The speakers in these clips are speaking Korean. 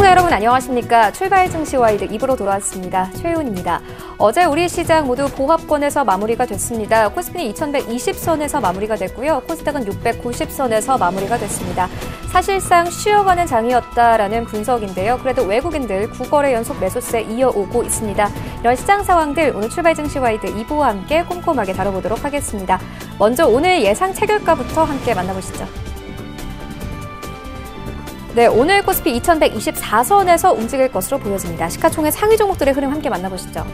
시청자 여러분 안녕하십니까. 출발 증시와이드 2부로 돌아왔습니다. 최윤입니다. 어제 우리 시장 모두 보합권에서 마무리가 됐습니다. 코스피는 2120선에서 마무리가 됐고요. 코스닥은 690선에서 마무리가 됐습니다. 사실상 쉬어가는 장이었다라는 분석인데요. 그래도 외국인들 9거래 연속 매수세 이어오고 있습니다. 이런 시장 상황들 오늘 출발 증시와이드 2부와 함께 꼼꼼하게 다뤄보도록 하겠습니다. 먼저 오늘 예상 체결가부터 함께 만나보시죠. 네, 오늘 코스피 2124선에서 움직일 것으로 보여집니다. 시가총액 상위 종목들의 흐름 함께 만나보시죠.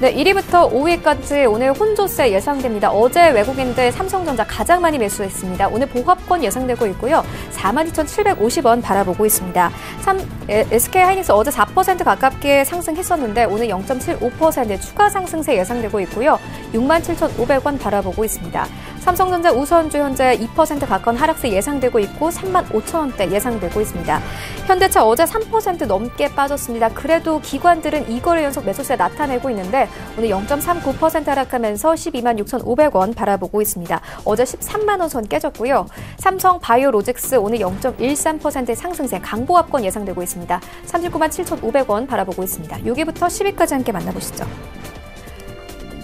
네, 1위부터 5위까지 오늘 혼조세 예상됩니다. 어제 외국인들 삼성전자 가장 많이 매수했습니다. 오늘 보합권 예상되고 있고요. 42,750원 바라보고 있습니다. SK하이닉스 어제 4% 가깝게 상승했었는데 오늘 0.75% 추가 상승세 예상되고 있고요. 67,500원 바라보고 있습니다. 삼성전자 우선주 현재 2% 가까운 하락세 예상되고 있고 35,000원대 예상되고 있습니다. 현대차 어제 3% 넘게 빠졌습니다. 그래도 기관들은 2거래 연속 매수세 나타내고 있는데 오늘 0.39% 하락하면서 126,500원 바라보고 있습니다. 어제 13만 원 선 깨졌고요. 삼성 바이오로직스 오늘 0.13%의 상승세 강보합권 예상되고 있습니다. 397,500원 바라보고 있습니다. 6위부터 10위까지 함께 만나보시죠.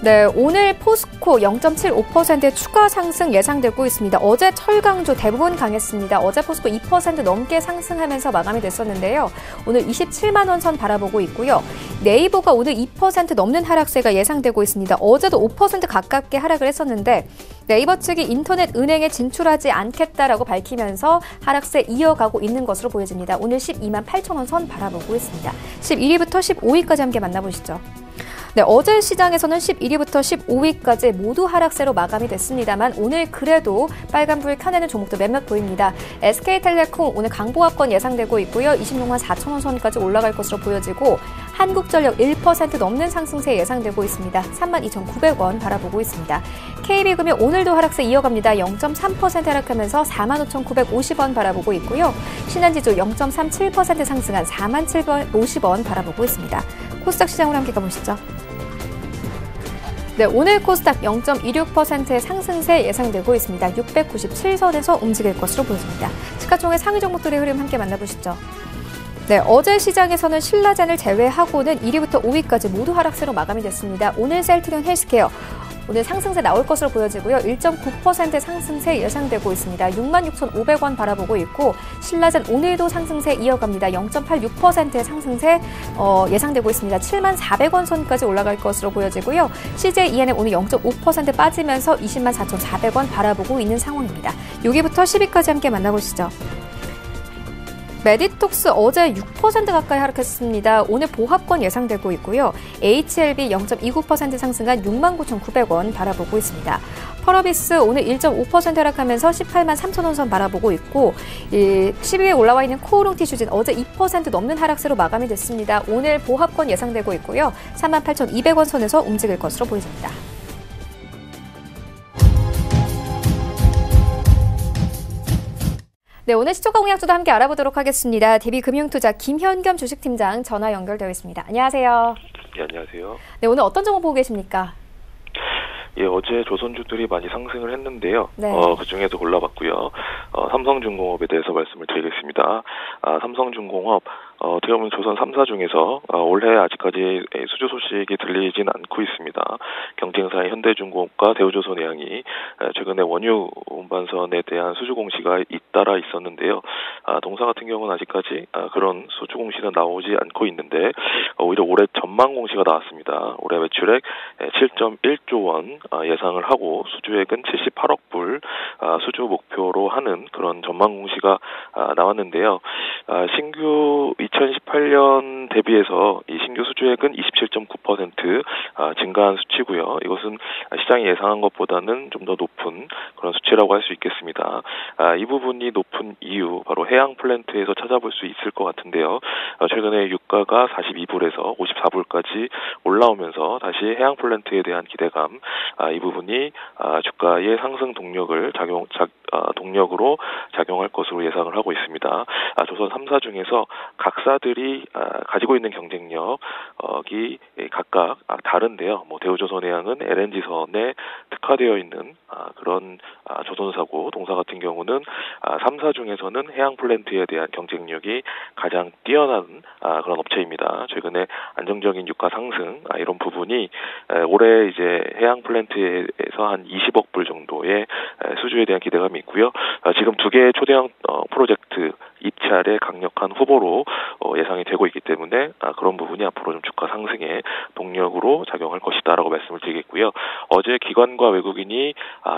네, 오늘 포스코 0.75%의 추가 상승 예상되고 있습니다. 어제 철강주 대부분 강했습니다. 어제 포스코 2% 넘게 상승하면서 마감이 됐었는데요. 오늘 27만 원 선 바라보고 있고요. 네이버가 오늘 2% 넘는 하락세가 예상되고 있습니다. 어제도 5% 가깝게 하락을 했었는데 네이버 측이 인터넷 은행에 진출하지 않겠다라고 밝히면서 하락세 이어가고 있는 것으로 보여집니다. 오늘 12만 8천 원 선 바라보고 있습니다. 11위부터 15위까지 함께 만나보시죠. 네, 어제 시장에서는 11위부터 15위까지 모두 하락세로 마감이 됐습니다만 오늘 그래도 빨간불 켜내는 종목도 몇몇 보입니다. SK텔레콤 오늘 강보합권 예상되고 있고요. 26만 4천 원 선까지 올라갈 것으로 보여지고 한국전력 1% 넘는 상승세 예상되고 있습니다. 32,900원 바라보고 있습니다. KB금융 오늘도 하락세 이어갑니다. 0.3% 하락하면서 45,950원 바라보고 있고요. 신한지주 0.37% 상승한 47,050원 바라보고 있습니다. 코스닥 시장으로 함께 가보시죠. 네, 오늘 코스닥 0.26%의 상승세 예상되고 있습니다. 697선에서 움직일 것으로 보여집니다. 시가총액 상위 종목들의 흐름 함께 만나보시죠. 네, 어제 시장에서는 신라젠을 제외하고는 1위부터 5위까지 모두 하락세로 마감이 됐습니다. 오늘 셀트리온 헬스케어 오늘 상승세 나올 것으로 보여지고요. 1.9% 상승세 예상되고 있습니다. 66,500원 바라보고 있고 신라젠 오늘도 상승세 이어갑니다. 0.86%의 상승세 예상되고 있습니다. 74,400원 선까지 올라갈 것으로 보여지고요. CJ ENM 오늘 0.5% 빠지면서 204,400원 바라보고 있는 상황입니다. 6위부터 10위까지 함께 만나보시죠. 메디톡스 어제 6% 가까이 하락했습니다. 오늘 보합권 예상되고 있고요. HLB 0.29% 상승한 69,900원 바라보고 있습니다. 펄어비스 오늘 1.5% 하락하면서 18만 3천 원 선 바라보고 있고 10위에 올라와 있는 코오롱 티슈진 어제 2% 넘는 하락세로 마감이 됐습니다. 오늘 보합권 예상되고 있고요. 38,200원 선에서 움직일 것으로 보여집니다. 네, 오늘 시초가 공약주도 함께 알아보도록 하겠습니다. DB금융투자 김현겸 주식팀장 전화 연결되어 있습니다. 안녕하세요. 네, 안녕하세요. 네, 오늘 어떤 종목 보고 계십니까? 예, 어제 조선주들이 많이 상승을 했는데요. 네. 그중에서 골라봤고요. 삼성중공업에 대해서 말씀을 드리겠습니다. 삼성중공업 어떻게 보면 조선 3사 중에서 올해 아직까지 수주 소식이 들리진 않고 있습니다. 경쟁사인 현대중공업과 대우조선해양이 최근에 원유 운반선에 대한 수주 공시가 잇따라 있었는데요. 동사 같은 경우는 아직까지 그런 수주 공시는 나오지 않고 있는데 오히려 올해 전망 공시가 나왔습니다. 올해 매출액 7.1조 원 예상을 하고 수주액은 78억 불 수주 목표로 하는 그런 전망 공시가 나왔는데요. 신규 2018년 대비해서 이 신규 수주액은 27.9% 증가한 수치고요. 이것은 시장이 예상한 것보다는 좀 더 높은 그런 수치라고 할 수 있겠습니다. 이 부분이 높은 이유 바로 해양 플랜트에서 찾아볼 수 있을 것 같은데요. 최근에 유가가 42불에서 54불까지 올라오면서 다시 해양 플랜트에 대한 기대감, 이 부분이 주가의 상승 동력을 동력으로 작용할 것으로 예상을 하고 있습니다. 조선 3사 중에서 각사들이 가지고 있는 경쟁력이 각각 다른데요. 대우조선해양은 LNG선에 특화되어 있는 그런 조선사고 동사 같은 경우는 3사 중에서는 해양 플랜트에 대한 경쟁력이 가장 뛰어난 그런 업체입니다. 최근에 안정적인 유가 상승 이런 부분이 올해 이제 해양 플랜트에서 한 20억 불 정도의 수주에 대한 기대감이 있고요. 지금 두 개의 초대형 프로젝트 입찰의 강력한 후보로 예상이 되고 있기 때문에 그런 부분이 앞으로 좀 주가 상승의 동력으로 작용할 것이다라고 말씀을 드리겠고요. 어제 기관과 외국인이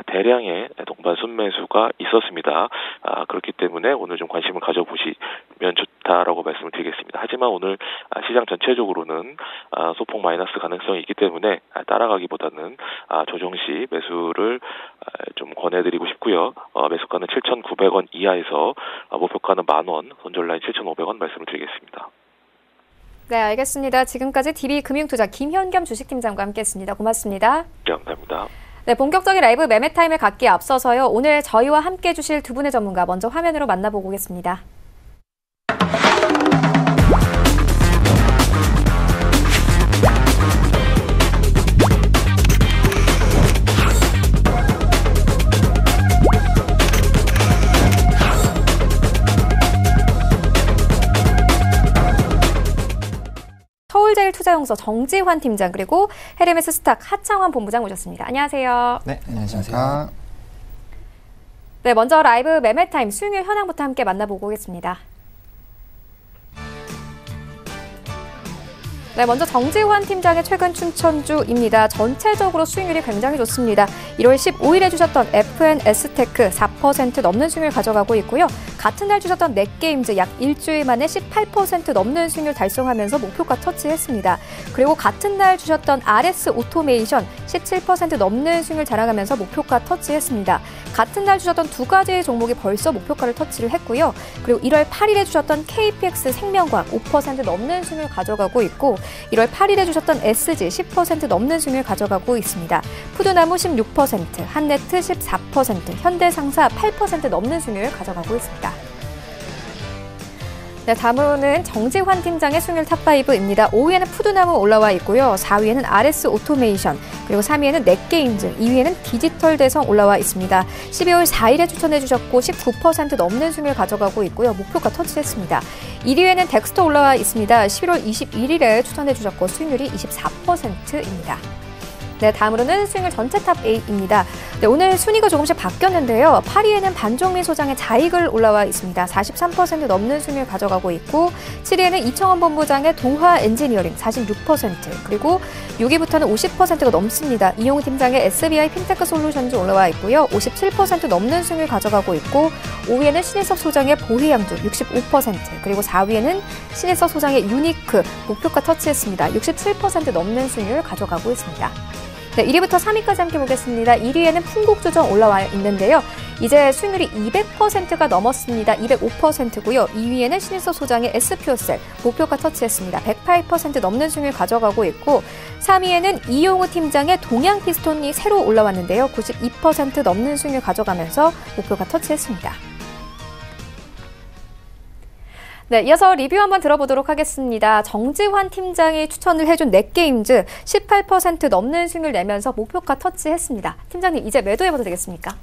대량의 동반 순매수가 있었습니다. 그렇기 때문에 오늘 좀 관심을 가져보시면 좋다라고 말씀을 드리겠습니다. 하지만 오늘 시장 전체적으로는 소폭 마이너스 가능성이 있기 때문에 따라가기보다는 조정 시 매수를 좀 권해드리고 싶고요. 매수가는 7,900원 이하에서 목표가는 10,000원, 손절라인 7,500원 말씀을 드리겠습니다. 네, 알겠습니다. 지금까지 DB금융투자 김현겸 주식팀장과 함께했습니다. 고맙습니다. 네, 감사합니다. 네, 본격적인 라이브 매매 타임을 갖기에 앞서서요. 오늘 저희와 함께 해주실 두 분의 전문가 먼저 화면으로 만나보고 오겠습니다. 서울제일투자연구소 정지환 팀장 그리고 헤르메스 스탁 하창환 본부장 모셨습니다. 안녕하세요. 네, 안녕하세요. 네, 먼저 라이브 매매타임 수익률 현황부터 함께 만나보고 오겠습니다. 네, 먼저 정지환 팀장의 최근 춘천주입니다. 전체적으로 수익률이 굉장히 좋습니다. 1월 15일에 주셨던 FNS테크 4% 넘는 수익률 가져가고 있고요. 같은 날 주셨던 넷게임즈 약 일주일 만에 18% 넘는 수익률 달성하면서 목표가 터치했습니다. 그리고 같은 날 주셨던 RS 오토메이션 17% 넘는 수익률 자랑하면서 목표가 터치했습니다. 같은 날 주셨던 두 가지의 종목이 벌써 목표가를 터치를 했고요. 그리고 1월 8일에 주셨던 KPX 생명과학 5% 넘는 수익률 가져가고 있고 1월 8일에 주셨던 SG 10% 넘는 수익률 가져가고 있습니다. 푸드나무 16%, 한네트 14%, 현대상사 8% 넘는 수익률 가져가고 있습니다. 네, 다음으로는 정지환 팀장의 수익률 탑5입니다. 5위에는 푸드나무 올라와 있고요. 4위에는 RS 오토메이션, 그리고 3위에는 넷게임즈, 2위에는 디지털대성 올라와 있습니다. 12월 4일에 추천해 주셨고 19% 넘는 수익률 가져가고 있고요. 목표가 터치했습니다. 1위에는 덱스터 올라와 있습니다. 11월 21일에 추천해 주셨고 수익률이 24%입니다. 네, 다음으로는 수익률 전체 탑8입니다. 네, 오늘 순위가 조금씩 바뀌었는데요. 8위에는 반종민 소장의 자익을 올라와 있습니다. 43% 넘는 수익률 가져가고 있고 7위에는 이청원 본부장의 동화 엔지니어링 46%, 그리고 6위부터는 50%가 넘습니다. 이용우 팀장의 SBI 핀테크 솔루션즈 올라와 있고요. 57% 넘는 수익률 가져가고 있고 5위에는 신일석 소장의 보혜양주 65%, 그리고 4위에는 신일석 소장의 유니크 목표가 터치했습니다. 67% 넘는 수익률 가져가고 있습니다. 네, 1위부터 3위까지 함께 보겠습니다. 1위에는 풍국주정 올라와 있는데요. 이제 수익률이 200%가 넘었습니다. 205%고요. 2위에는 신일석 소장의 S퓨어셀 목표가 터치했습니다. 108% 넘는 수익률 가져가고 있고 3위에는 이용우 팀장의 동양피스톤이 새로 올라왔는데요. 92% 넘는 수익률 가져가면서 목표가 터치했습니다. 네, 이어서 리뷰 한번 들어보도록 하겠습니다. 정지환 팀장이 추천을 해준 넷게임즈 18% 넘는 수익률 내면서 목표가 터치했습니다. 팀장님, 이제 매도해봐도 되겠습니까?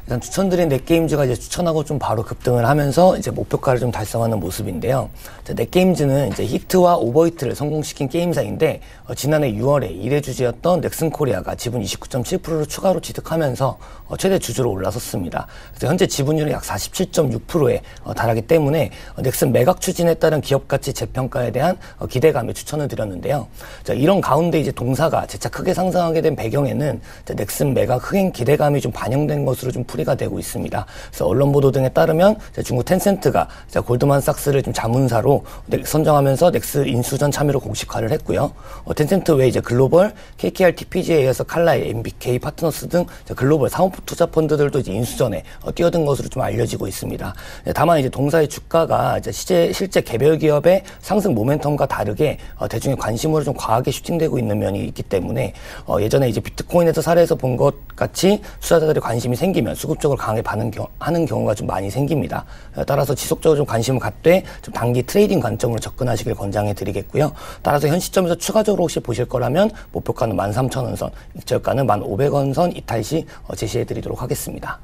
일단 추천드린 넷게임즈가 이제 추천하고 좀 바로 급등을 하면서 이제 목표가를 좀 달성하는 모습인데요. 넷게임즈는 이제 히트와 오버히트를 성공시킨 게임사인데 지난해 6월에 1회 주주였던 넥슨코리아가 지분 29.7%를 추가로 취득하면서 최대 주주로 올라섰습니다. 그래서 현재 지분율이 약 47.6%에 달하기 때문에 넥슨 매각 추진에 따른 기업 가치 재평가에 대한 기대감에 추천을 드렸는데요. 자, 이런 가운데 이제 동사가 재차 크게 상승하게 된 배경에는 넥슨 매각 흥행 기대감이 좀 반영된 것으로 좀 풀이가 되고 있습니다. 그래서 언론 보도 등에 따르면 중국 텐센트가 골드만삭스를 좀 자문사로 선정하면서 넥스 인수전 참여를 공식화를 했고요. 텐센트 외에 이제 글로벌, KKR TPG에 이어서 칼라이, MBK 파트너스 등 글로벌 사모펀드 투자 펀드들도 이제 인수전에 뛰어든 것으로 좀 알려지고 있습니다. 다만 이제 동사의 주가가 이제 시제 실제 개별 기업의 상승 모멘텀과 다르게 대중의 관심으로 좀 과하게 슈팅되고 있는 면이 있기 때문에 예전에 이제 비트코인에서 사례에서 본 것 같이 투자자들의 관심이 생기면 수급적으로 강하게 반응하는 경우가 좀 많이 생깁니다. 따라서 지속적으로 좀 관심을 갖되 좀 단기 트레이딩 관점으로 접근하시길 권장해 드리겠고요. 따라서 현 시점에서 추가적으로 혹시 보실 거라면 목표가는 13,000원 선, 익절가는 1,500원 선 이탈 시 제시해 드리도록 하겠습니다.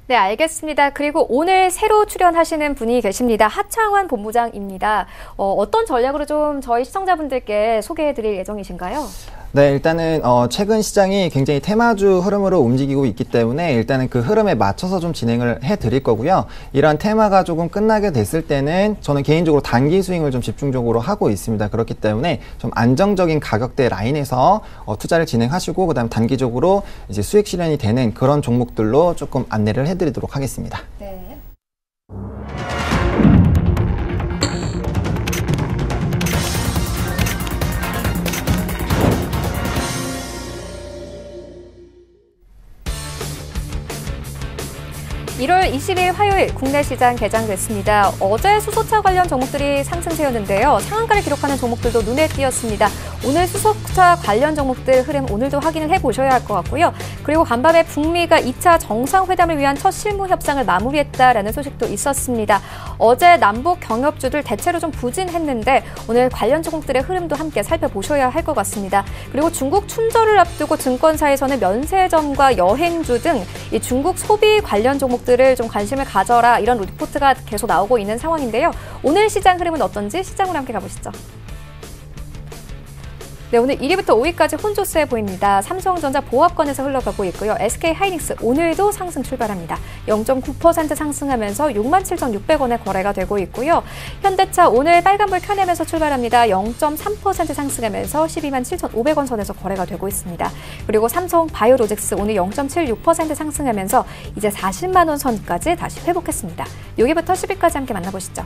네, 알겠습니다. 그리고 오늘 새로 출연하시는 분이 계십니다. 하창환 본부장입니다. 어떤 전략으로 좀 저희 시청자분들께 소개해 드릴 예정이신가요? 네, 일단은 최근 시장이 굉장히 테마주 흐름으로 움직이고 있기 때문에 일단은 그 흐름에 맞춰서 좀 진행을 해드릴 거고요. 이런 테마가 조금 끝나게 됐을 때는 저는 개인적으로 단기 스윙을 좀 집중적으로 하고 있습니다. 그렇기 때문에 좀 안정적인 가격대 라인에서 투자를 진행하시고 그다음 단기적으로 이제 수익 실현이 되는 그런 종목들로 조금 안내를 해드리도록 하겠습니다. 네. (1월 20일) 화요일 국내 시장 개장됐습니다. 어제 수소차 관련 종목들이 상승세였는데요. 상한가를 기록하는 종목들도 눈에 띄었습니다. 오늘 수소차 관련 종목들 흐름 오늘도 확인을 해보셔야 할 것 같고요. 그리고 간밤에 북미가 2차 정상회담을 위한 첫 실무 협상을 마무리했다라는 소식도 있었습니다. 어제 남북 경협주들 대체로 좀 부진했는데 오늘 관련 종목들의 흐름도 함께 살펴보셔야 할 것 같습니다. 그리고 중국 춘절을 앞두고 증권사에서는 면세점과 여행주 등 이 중국 소비 관련 종목들을 좀 관심을 가져라 이런 리포트가 계속 나오고 있는 상황인데요. 오늘 시장 흐름은 어떤지 시장으로 함께 가보시죠. 네, 오늘 1위부터 5위까지 혼조세 보입니다. 삼성전자 보합권에서 흘러가고 있고요. SK하이닉스 오늘도 상승 출발합니다. 0.9% 상승하면서 67,600원에 거래가 되고 있고요. 현대차 오늘 빨간불 켜내면서 출발합니다. 0.3% 상승하면서 127,500원 선에서 거래가 되고 있습니다. 그리고 삼성 바이오로직스 오늘 0.76% 상승하면서 이제 40만 원 선까지 다시 회복했습니다. 6위부터 10위까지 함께 만나보시죠.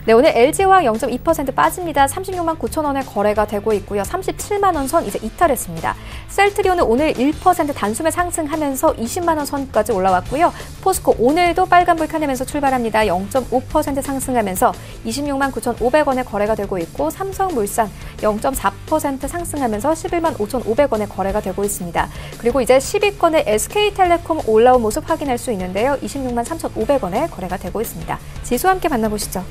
네, 오늘 LG화학 0.2% 빠집니다. 36만 9천 원에 거래가 되고 있고요. 37만 원 선 이제 이탈했습니다. 셀트리온은 오늘 1% 단숨에 상승하면서 20만 원 선까지 올라왔고요. 포스코 오늘도 빨간불 켜내면서 출발합니다. 0.5% 상승하면서 26만 9,500원에 거래가 되고 있고 삼성물산 0.4% 상승하면서 11만 5,500원에 거래가 되고 있습니다. 그리고 이제 10위권의 SK텔레콤 올라온 모습 확인할 수 있는데요. 26만 3,500원에 거래가 되고 있습니다. 지수 함께 만나보시죠.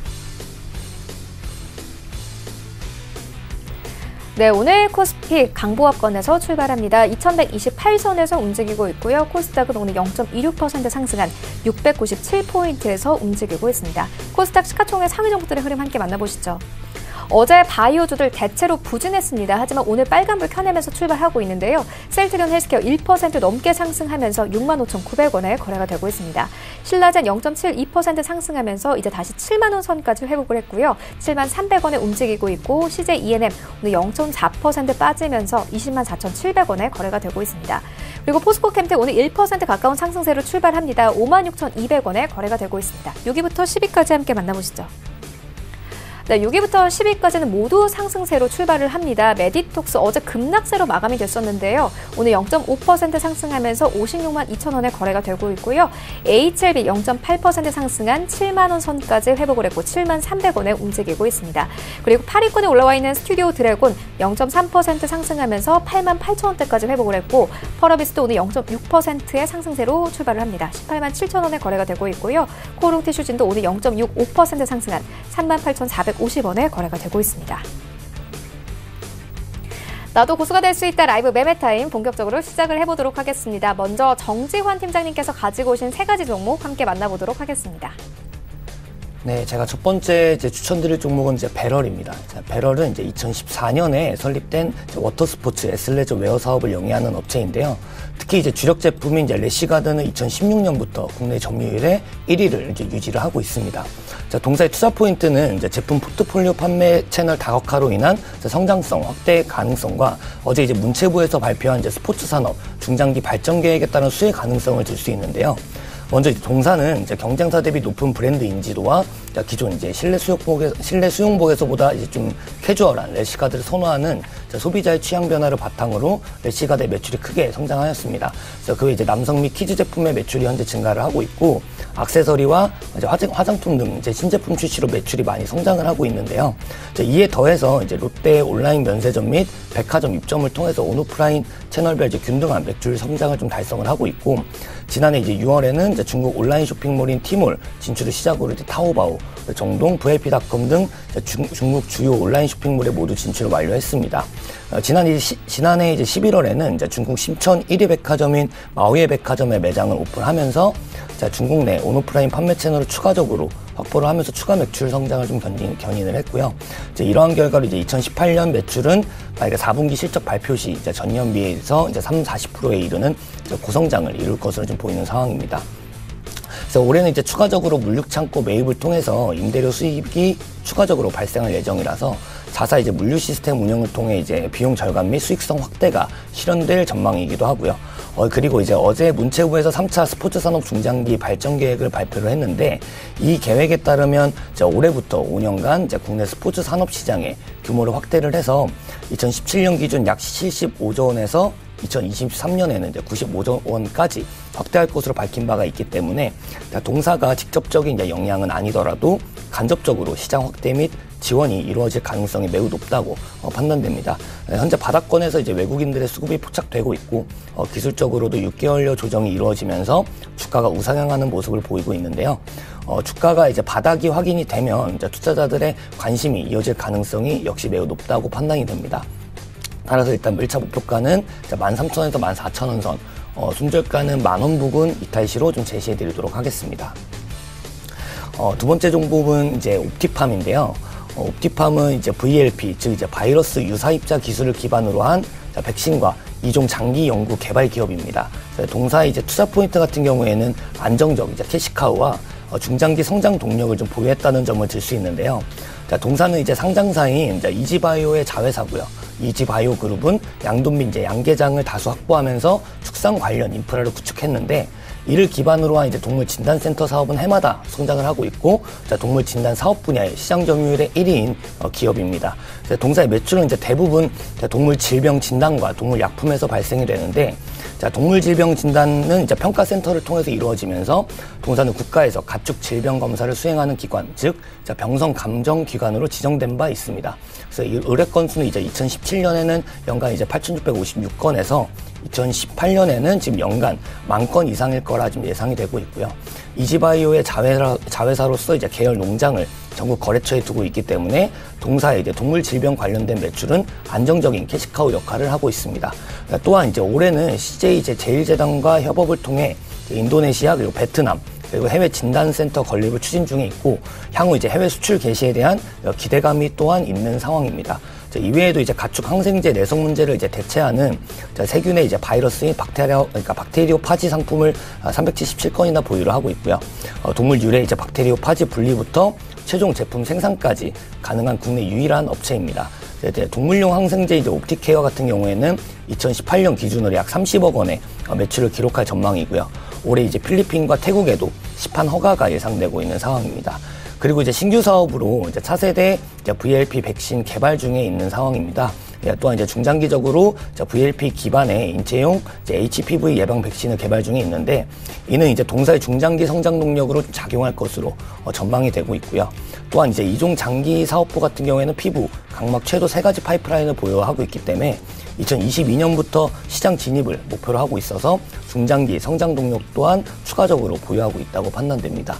네, 오늘 코스피 강보합권에서 출발합니다. 2128선에서 움직이고 있고요. 코스닥은 오늘 0.26% 상승한 697포인트에서 움직이고 있습니다. 코스닥 시가총액 상위 종목들의 흐름 함께 만나보시죠. 어제 바이오주들 대체로 부진했습니다. 하지만 오늘 빨간불 켜내면서 출발하고 있는데요. 셀트리온 헬스케어 1% 넘게 상승하면서 65,900원에 거래가 되고 있습니다. 신라젠 0.72% 상승하면서 이제 다시 7만 원 선까지 회복을 했고요. 7만 300원에 움직이고 있고 CJ ENM 오늘 0.4% 빠지면서 20만 4,700원에 거래가 되고 있습니다. 그리고 포스코캠텍 오늘 1% 가까운 상승세로 출발합니다. 56,200원에 거래가 되고 있습니다. 6위부터 10위까지 함께 만나보시죠. 네, 6위부터 10위까지는 모두 상승세로 출발을 합니다. 메디톡스 어제 급락세로 마감이 됐었는데요. 오늘 0.5% 상승하면서 56만 2천 원에 거래가 되고 있고요. HLB 0.8% 상승한 7만 원 선까지 회복을 했고 7만 300원에 움직이고 있습니다. 그리고 8위권에 올라와 있는 스튜디오 드래곤 0.3% 상승하면서 8만 8천 원대까지 회복을 했고 펄어비스도 오늘 0.6%의 상승세로 출발을 합니다. 18만 7천 원에 거래가 되고 있고요. 코오롱 티슈진도 오늘 0.65% 상승한 3만 8,450원에 거래가 되고 있습니다. 나도 고수가 될 수 있다 라이브 매매타임 본격적으로 시작을 해보도록 하겠습니다. 먼저 정지환 팀장님께서 가지고 오신 3가지 종목 함께 만나보도록 하겠습니다. 네, 제가 첫 번째 추천드릴 종목은 배럴입니다. 배럴은 이제 2014년에 설립된 워터스포츠 애슬레저 웨어 사업을 영위하는 업체인데요. 특히 이제 주력 제품인 래시가드는 2016년부터 국내 점유율의 1위를 이제 유지를 하고 있습니다. 동사의 투자 포인트는 이제 제품 포트폴리오 판매 채널 다각화로 인한 성장성 확대 가능성과 어제 이제 문체부에서 발표한 이제 스포츠 산업 중장기 발전 계획에 따른 수혜 가능성을 들 수 있는데요. 먼저 동사는 이제 경쟁사 대비 높은 브랜드 인지도와 기존 이제 실내 수영복에서보다 이제 좀 캐주얼한 래시가드를 선호하는 소비자의 취향 변화를 바탕으로 래시가드의 매출이 크게 성장하였습니다. 그래서 그 이제 남성 및 키즈 제품의 매출이 현재 증가를 하고 있고, 액세서리와 이제 화장품 등 이제 신제품 출시로 매출이 많이 성장을 하고 있는데요. 이에 더해서 이제 롯데 온라인 면세점 및 백화점 입점을 통해서 온오프라인 채널별 이제 균등한 매출 성장을 좀 달성을 하고 있고, 지난해 이제 6월에는 이제 중국 온라인 쇼핑몰인 티몰 진출을 시작으로 이제 타오바오, 정동, VIP닷컴 등 중국 주요 온라인 쇼핑몰에 모두 진출을 완료했습니다. 지난해 이제 11월에는 이제 중국 심천 1위 백화점인 마오예 백화점의 매장을 오픈하면서 중국 내 온오프라인 판매 채널을 추가적으로 확보를 하면서 추가 매출 성장을 좀 견인을 했고요. 이러한 결과로 이제 2018년 매출은 4분기 실적 발표 시 이제 전년 비해서 이제 40%에 이르는 고성장을 이룰 것으로 좀 보이는 상황입니다. 그래서 올해는 이제 추가적으로 물류창고 매입을 통해서 임대료 수익이 추가적으로 발생할 예정이라서 자사 이제 물류 시스템 운영을 통해 이제 비용 절감 및 수익성 확대가 실현될 전망이기도 하고요. 그리고 이제 어제 문체부에서 3차 스포츠 산업 중장기 발전 계획을 발표를 했는데, 이 계획에 따르면 이제 올해부터 5년간 이제 국내 스포츠 산업 시장의 규모를 확대를 해서 2017년 기준 약 75조 원에서 2023년에는 이제 95조 원까지 확대할 것으로 밝힌 바가 있기 때문에 동사가 직접적인 이제 영향은 아니더라도 간접적으로 시장 확대 및 지원이 이루어질 가능성이 매우 높다고 판단됩니다. 현재 바닥권에서 이제 외국인들의 수급이 포착되고 있고, 기술적으로도 6개월여 조정이 이루어지면서 주가가 우상향하는 모습을 보이고 있는데요. 주가가 이제 바닥이 확인이 되면 이제 투자자들의 관심이 이어질 가능성이 역시 매우 높다고 판단이 됩니다. 따라서 일단 1차 목표가는 13,000원에서 14,000원 선, 손절가는 만원 부근 이탈시로 좀 제시해 드리도록 하겠습니다. 두 번째 종목은 이제 옵티팜인데요. 옵티팜은 이제 VLP, 즉 이제 바이러스 유사입자 기술을 기반으로 한 백신과 이종 장기 연구 개발 기업입니다. 동사의 이제 투자 포인트 같은 경우에는 안정적 이제 캐시카우와 중장기 성장 동력을 좀 보유했다는 점을 들 수 있는데요. 동사는 이제 상장사인 이지바이오의 자회사고요. 이지바이오 그룹은 양돈 및 이제 양계장을 다수 확보하면서 축산 관련 인프라를 구축했는데, 이를 기반으로 한 이제 동물 진단센터 사업은 해마다 성장을 하고 있고, 동물 진단 사업 분야의 시장 점유율의 1위인 기업입니다. 동사의 매출은 이제 대부분 동물 질병 진단과 동물 약품에서 발생이 되는데, 동물 질병 진단은 이제 평가센터를 통해서 이루어지면서 동사는 국가에서 가축 질병 검사를 수행하는 기관, 즉 병성 감정 기관으로 지정된 바 있습니다. 그래서 이 의뢰 건수는 이제 2017년에는 연간 이제 8,656건에서 2018년에는 지금 연간 10,000건 이상일 거라 지금 예상이 되고 있고요. 이지바이오의 자회사로서 이제 계열 농장을 전국 거래처에 두고 있기 때문에 동사의 이제 동물 질병 관련된 매출은 안정적인 캐시카우 역할을 하고 있습니다. 또한 이제 올해는 CJ 이제 제일재단과 협업을 통해 인도네시아 그리고 베트남 그리고 해외 진단센터 건립을 추진 중에 있고, 향후 이제 해외 수출 개시에 대한 기대감이 또한 있는 상황입니다. 이외에도 이제 가축 항생제 내성 문제를 이제 대체하는 세균의 이제 바이러스인 박테리오 파지 상품을 377건이나 보유를 하고 있고요. 동물 유래 이제 박테리오 파지 분리부터 최종 제품 생산까지 가능한 국내 유일한 업체입니다. 동물용 항생제 이제 옵티케어 같은 경우에는 2018년 기준으로 약 30억 원의 매출을 기록할 전망이고요. 올해 이제 필리핀과 태국에도 시판 허가가 예상되고 있는 상황입니다. 그리고 이제 신규 사업으로 이제 차세대 VLP 백신 개발 중에 있는 상황입니다. 또한 이제 중장기적으로 VLP 기반의 인체용 HPV 예방 백신을 개발 중에 있는데, 이는 이제 동사의 중장기 성장 동력으로 작용할 것으로 전망이 되고 있고요. 또한 이제 이종 장기 사업부 같은 경우에는 피부, 각막 최소 3가지 파이프라인을 보유하고 있기 때문에 2022년부터 시장 진입을 목표로 하고 있어서 중장기 성장 동력 또한 추가적으로 보유하고 있다고 판단됩니다.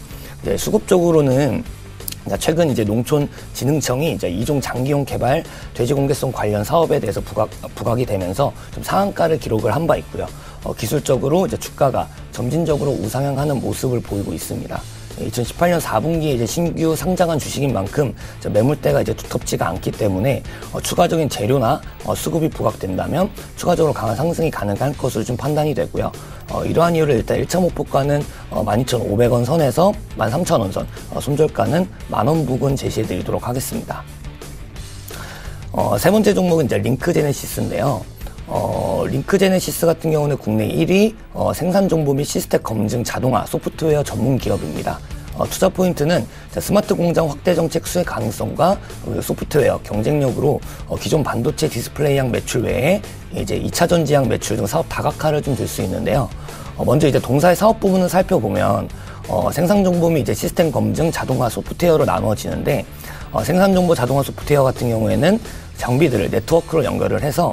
수급적으로는 최근 이제 농촌진흥청이 이제 이종 장기용 개발 돼지 공개성 관련 사업에 대해서 부각이 되면서 좀 상한가를 기록을 한 바 있고요. 기술적으로 이제 주가가 점진적으로 우상향하는 모습을 보이고 있습니다. 2018년 4분기에 이제 신규 상장한 주식인 만큼 매물대가 이제 두텁지가 않기 때문에 추가적인 재료나 수급이 부각된다면 추가적으로 강한 상승이 가능할 것으로 좀 판단이 되고요. 이러한 이유를 일단 1차 목표가는 12,500원 선에서 13,000원 선, 손절가는 만원 부근 제시해 드리도록 하겠습니다. 세 번째 종목은 이제 링크제네시스인데요. 링크제네시스 같은 경우는 국내 1위 생산 정보 및 시스템 검증 자동화 소프트웨어 전문 기업입니다. 투자 포인트는 스마트 공장 확대 정책 수혜 가능성과 소프트웨어 경쟁력으로 기존 반도체 디스플레이형 매출 외에 이제 2차 전지향 매출 등 사업 다각화를 좀 들 수 있는데요. 먼저 이제 동사의 사업 부분을 살펴보면 생산 정보 및 이제 시스템 검증, 자동화, 소프트웨어로 나누어지는데 생산 정보, 자동화, 소프트웨어 같은 경우에는 장비들을 네트워크로 연결을 해서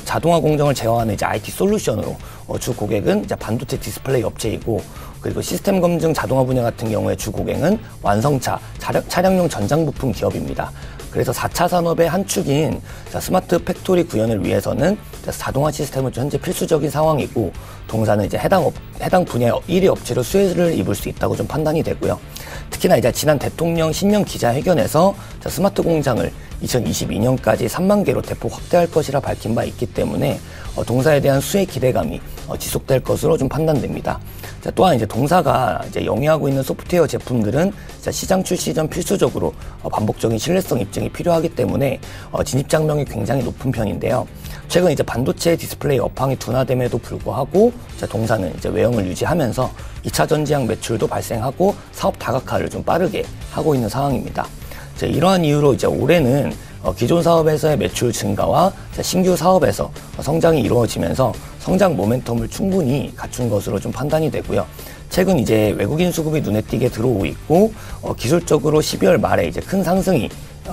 자동화 공정을 제어하는 이제 IT 솔루션으로 주 고객은 이제 반도체 디스플레이 업체이고, 그리고 시스템 검증 자동화 분야 같은 경우에 주 고객은 완성차, 차량용 전장 부품 기업입니다. 그래서 4차 산업의 한 축인 스마트 팩토리 구현을 위해서는 자동화 시스템은 현재 필수적인 상황이고, 동사는 이제 해당 분야의 1위 업체로 수혜를 입을 수 있다고 좀 판단이 되고요. 특히나 이제 지난 대통령 신년 기자회견에서 스마트 공장을 2022년까지 3만 개로 대폭 확대할 것이라 밝힌 바 있기 때문에 동사에 대한 수혜 기대감이 지속될 것으로 좀 판단됩니다. 또한 이제 동사가 이제 영위하고 있는 소프트웨어 제품들은 시장 출시 전 필수적으로 반복적인 신뢰성 입증이 필요하기 때문에 진입 장벽이 굉장히 높은 편인데요. 최근 이제 반도체 디스플레이 업황이 둔화됨에도 불구하고 동사는 이제 외형을 유지하면서 2차 전지향 매출도 발생하고 사업 다각화를 좀 빠르게 하고 있는 상황입니다. 이러한 이유로 이제 올해는 기존 사업에서의 매출 증가와 신규 사업에서 성장이 이루어지면서 성장 모멘텀을 충분히 갖춘 것으로 좀 판단이 되고요. 최근 이제 외국인 수급이 눈에 띄게 들어오고 있고, 기술적으로 12월 말에 이제 큰 상승이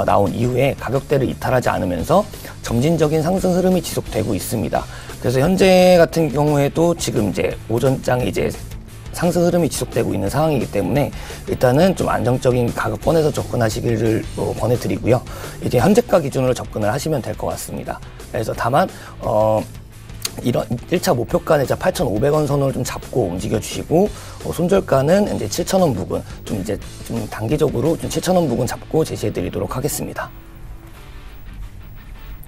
나온 이후에 가격대를 이탈하지 않으면서 점진적인 상승 흐름이 지속되고 있습니다. 그래서 현재 같은 경우에도 지금 이제 오전장에 이제 상승 흐름이 지속되고 있는 상황이기 때문에 일단은 좀 안정적인 가격권에서 접근하시기를 권해드리고요. 이제 현재가 기준으로 접근을 하시면 될 것 같습니다. 그래서 다만 이런 1차 목표가는 이제 8,500원 선을 좀 잡고 움직여 주시고, 손절가는 이제 7,000원 부근 좀 단기적으로 좀 7,000원 부근 잡고 제시해 드리도록 하겠습니다.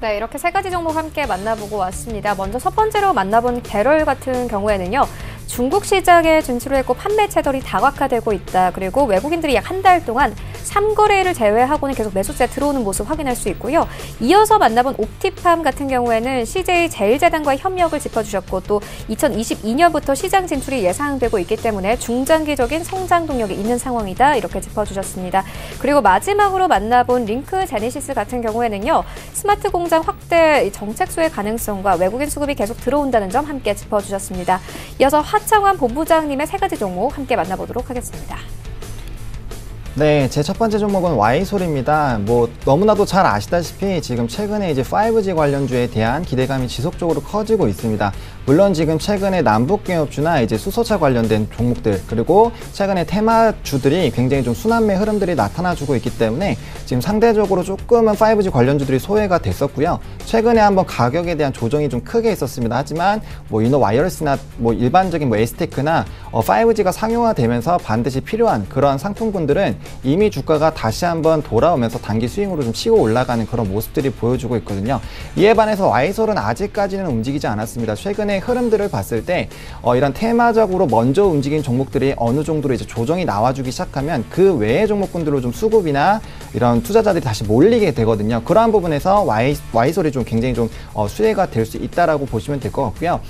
네, 이렇게 세 가지 종목 함께 만나보고 왔습니다. 먼저 첫 번째로 만나본 개럴 같은 경우에는요, 중국 시장에 진출을 했고 판매 채널이 다각화되고 있다. 그리고 외국인들이 약 한 달 동안 3거래일을 제외하고는 계속 매수세 들어오는 모습 확인할 수 있고요. 이어서 만나본 옵티팜 같은 경우에는 CJ 제일제당과의 협력을 짚어주셨고, 또 2022년부터 시장 진출이 예상되고 있기 때문에 중장기적인 성장 동력이 있는 상황이다. 이렇게 짚어주셨습니다. 그리고 마지막으로 만나본 링크 제네시스 같은 경우에는요, 스마트 공장 확대 정책 수혜 가능성과 외국인 수급이 계속 들어온다는 점 함께 짚어주셨습니다. 이어서 하창환 본부장님의 세 가지 종목 함께 만나보도록 하겠습니다. 네, 제 첫 번째 종목은 Y솔입니다. 너무나도 잘 아시다시피 지금 최근에 이제 5G 관련주에 대한 기대감이 지속적으로 커지고 있습니다. 물론 지금 최근에 남북기업주나 이제 수소차 관련된 종목들, 그리고 최근에 테마주들이 굉장히 좀 순환매 흐름들이 나타나주고 있기 때문에 지금 상대적으로 조금은 5G 관련주들이 소외가 됐었고요. 최근에 한번 가격에 대한 조정이 좀 크게 있었습니다. 하지만 이노 와이어리스나 일반적인 에스테크나 5G가 상용화되면서 반드시 필요한 그런 상품군들은 이미 주가가 다시 한번 돌아오면서 단기 스윙으로 좀 치고 올라가는 그런 모습들이 보여주고 있거든요. 이에 반해서 Y솔은 아직까지는 움직이지 않았습니다. 최근에 흐름들을 봤을 때 이런 테마적으로 먼저 움직인 종목들이 어느 정도로 이제 조정이 나와주기 시작하면 그 외의 종목군들로 좀 수급이나 이런 투자자들이 다시 몰리게 되거든요. 그러한 부분에서 Y솔이 좀 굉장히 좀 수혜가 될 수 있다라고 보시면 될 것 같고요.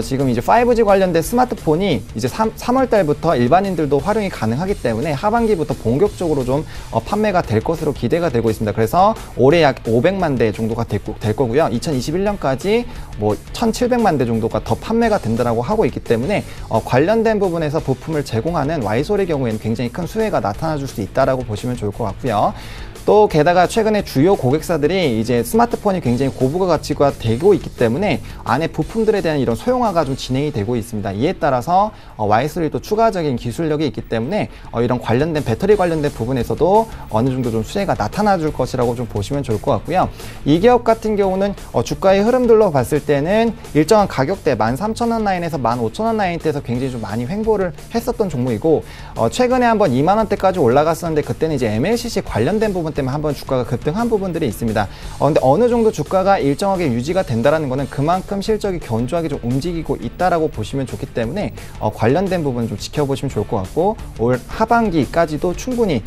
지금 이제 5G 관련된 스마트폰이 이제 3월 달부터 일반인들도 활용이 가능하기 때문에 하반기부터 본격적으로 좀 판매가 될 것으로 기대가 되고 있습니다. 그래서 올해 약 500만 대 정도가 될 거고요. 2021년까지 1,700만 대 정도가 더 판매가 된다라고 하고 있기 때문에 관련된 부분에서 부품을 제공하는 Y솔의 경우에는 굉장히 큰 수혜가 나타나 줄 수 있다라고 보시면 좋을 것 같고요. 또 게다가 최근에 주요 고객사들이 이제 스마트폰이 굉장히 고부가 가치가 되고 있기 때문에 안에 부품들에 대한 이런 소형화가 좀 진행이 되고 있습니다. 이에 따라서 Y솔이 또 추가적인 기술력이 있기 때문에 이런 관련된 배터리 관련된 부분에서도 어느 정도 좀 수혜가 나타나 줄 것이라고 좀 보시면 좋을 것 같고요. 이 기업 같은 경우는 주가의 흐름들로 봤을 때는 일정한 가격대 13,000원 라인에서 15,000원 라인대에서 굉장히 좀 많이 횡보를 했었던 종목이고, 최근에 한번 2만 원대까지 올라갔었는데 그때는 이제 MLCC 관련된 부분 때문에 한번 주가가 급등한 부분들이 있습니다. 근데 어느 정도 주가가 일정하게 유지가 된다라는 거는 그만큼 실적이 견조하게 좀 움직이고 있다라고 보시면 좋기 때문에 관련된 부분 좀 지켜보시면 좋을 것 같고, 올 하반기까지도 충분히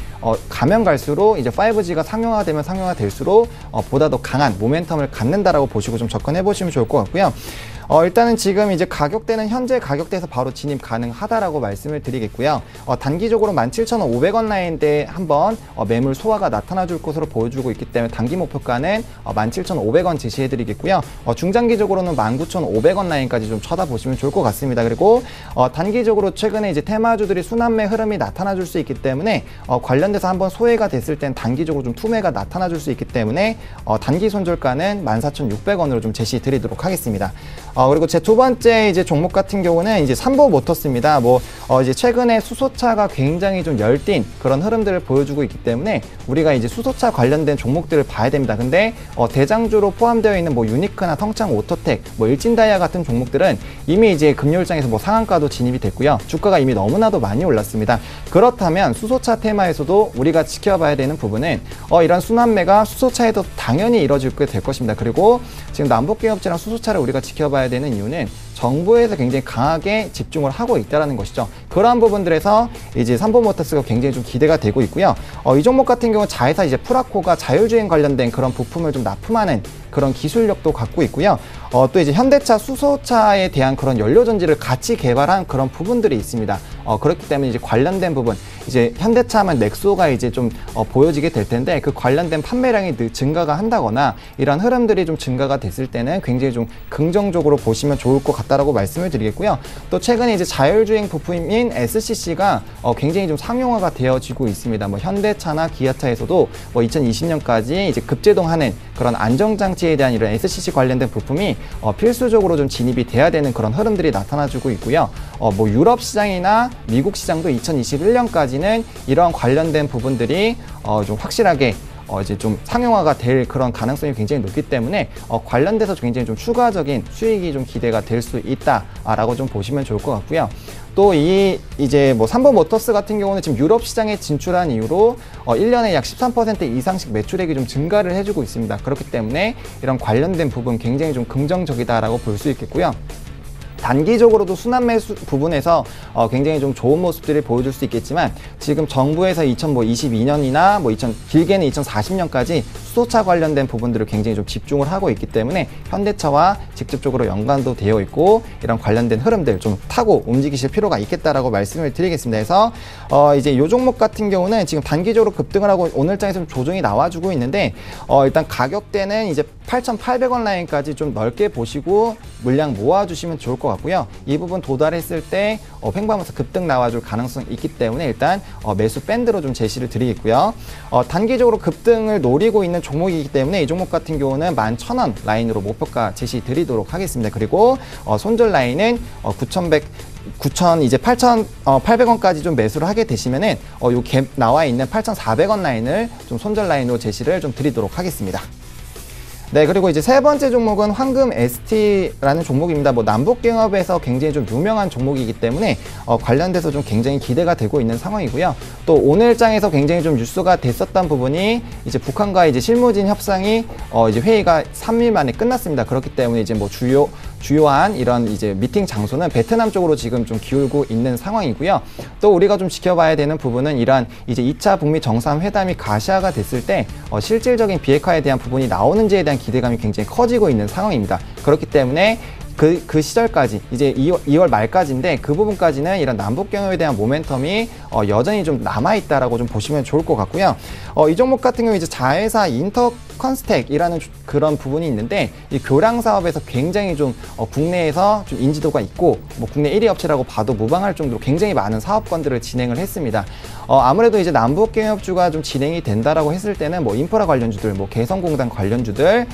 가면 갈수록 이제 5G가 상용화되면 상용화될수록 보다 더 강한 모멘텀을 갖는다라고 보시고 좀 접근해 보시면 좋을 것 같고요. 일단은 지금 이제 가격대는 현재 가격대에서 바로 진입 가능하다라고 말씀을 드리겠고요. 단기적으로 17,500원 라인대에 한번 매물 소화가 나타나 줄 것으로 보여주고 있기 때문에 단기 목표가는 17,500원 제시해 드리겠고요. 중장기적으로는 19,500원 라인까지 좀 쳐다보시면 좋을 것 같습니다. 그리고 단기적으로 최근에 이제 테마주들이 순환매 흐름이 나타나 줄 수 있기 때문에 관련돼서 한번 소외가 됐을 땐 단기적으로 좀 투매가 나타나 줄 수 있기 때문에 단기 손절가는 14,600원으로 좀 제시해 드리도록 하겠습니다. 그리고 제 두 번째 이제 종목 같은 경우는 이제 삼보모터스입니다. 이제 최근에 수소차가 굉장히 좀 열띤 그런 흐름들을 보여주고 있기 때문에 우리가 이제 수소차 관련된 종목들을 봐야 됩니다. 근데 대장주로 포함되어 있는 유니크나 성창 오토텍, 일진다이아 같은 종목들은 이미 이제 금요일장에서 상한가도 진입이 됐고요. 주가가 이미 너무나도 많이 올랐습니다. 그렇다면 수소차 테마에서도 우리가 지켜봐야 되는 부분은 이런 순환매가 수소차에도 당연히 이뤄지게 될 것입니다. 그리고 지금 남북기업체랑 수소차를 우리가 지켜봐야 되는 이유는 정부에서 굉장히 강하게 집중을 하고 있다는 것이죠. 그러한 부분들에서 이제 삼보모터스가 굉장히 좀 기대가 되고 있고요. 이 종목 같은 경우는 자회사 이제 프라코가 자율주행 관련된 그런 부품을 좀 납품하는 그런 기술력도 갖고 있고요. 또 이제 현대차, 수소차에 대한 그런 연료 전지를 같이 개발한 그런 부분들이 있습니다. 그렇기 때문에 이제 관련된 부분, 이제 현대차만 넥소가 이제 좀 보여지게 될 텐데 그 관련된 판매량이 증가가 한다거나 이런 흐름들이 좀 증가가 됐을 때는 굉장히 좀 긍정적으로 보시면 좋을 것 같다라고 말씀을 드리겠고요. 또 최근에 이제 자율주행 부품인 SCC가 굉장히 좀 상용화가 되어지고 있습니다. 현대차나 기아차에서도 2020년까지 이제 급제동하는 그런 안정장치에 대한 이런 SCC 관련된 부품이 필수적으로 좀 진입이 돼야 되는 그런 흐름들이 나타나주고 있고요. 유럽 시장이나 미국 시장도 2021년까지는 이러한 관련된 부분들이 좀 확실하게 이제 좀 상용화가 될 그런 가능성이 굉장히 높기 때문에 관련돼서 굉장히 좀 추가적인 수익이 좀 기대가 될 수 있다라고 좀 보시면 좋을 것 같고요. 또 이제 삼보모터스 같은 경우는 지금 유럽 시장에 진출한 이후로 1년에 약 13% 이상씩 매출액이 좀 증가를 해주고 있습니다. 그렇기 때문에 이런 관련된 부분 굉장히 좀 긍정적이다라고 볼 수 있겠고요. 단기적으로도 순환매 부분에서 굉장히 좀 좋은 모습들을 보여줄 수 있겠지만 지금 정부에서 2022년이나 길게는 2040년까지 수소차 관련된 부분들을 굉장히 좀 집중을 하고 있기 때문에 현대차와 직접적으로 연관도 되어 있고 이런 관련된 흐름들 좀 타고 움직이실 필요가 있겠다라고 말씀을 드리겠습니다. 그래서 이제 이 종목 같은 경우는 지금 단기적으로 급등을 하고 오늘장에서 좀 조정이 나와주고 있는데 일단 가격대는 이제 8,800원 라인까지 좀 넓게 보시고 물량 모아주시면 좋을 것 같고요. 이 부분 도달했을 때 횡보하면서 급등 나와줄 가능성이 있기 때문에 일단 매수 밴드로 좀 제시를 드리겠고요. 단기적으로 급등을 노리고 있는 종목이기 때문에 이 종목 같은 경우는 11,000원 라인으로 목표가 제시 드리도록 하겠습니다. 그리고 손절 라인은 8,800원까지 좀 매수를 하게 되시면은 요 갭 나와 있는 8,400원 라인을 좀 손절 라인으로 제시를 좀 드리도록 하겠습니다. 네, 그리고 이제 세 번째 종목은 황금 ST라는 종목입니다. 남북경협에서 굉장히 좀 유명한 종목이기 때문에 관련돼서 좀 굉장히 기대가 되고 있는 상황이고요. 또 오늘장에서 굉장히 좀 뉴스가 됐었던 부분이 이제 북한과 이제 실무진 협상이 이제 회의가 3일 만에 끝났습니다. 그렇기 때문에 이제 주요한 이런 이제 미팅 장소는 베트남 쪽으로 지금 좀 기울고 있는 상황이고요. 또 우리가 좀 지켜봐야 되는 부분은 이러한 이제 2차 북미 정상회담이 가시화가 됐을 때 실질적인 비핵화에 대한 부분이 나오는지에 대한 기대감이 굉장히 커지고 있는 상황입니다. 그렇기 때문에 그 시절까지 이제 2월 말까지인데 그 부분까지는 이런 남북경협에 대한 모멘텀이 여전히 좀 남아있다라고 좀 보시면 좋을 것 같고요. 이 종목 같은 경우 이제 자회사 인터컨스텍이라는 그런 부분이 있는데 이 교량 사업에서 굉장히 좀 국내에서 좀 인지도가 있고 국내 1위 업체라고 봐도 무방할 정도로 굉장히 많은 사업권들을 진행을 했습니다. 아무래도 이제 남북경협주가 좀 진행이 된다라고 했을 때는 인프라 관련주들, 개성공단 관련주들,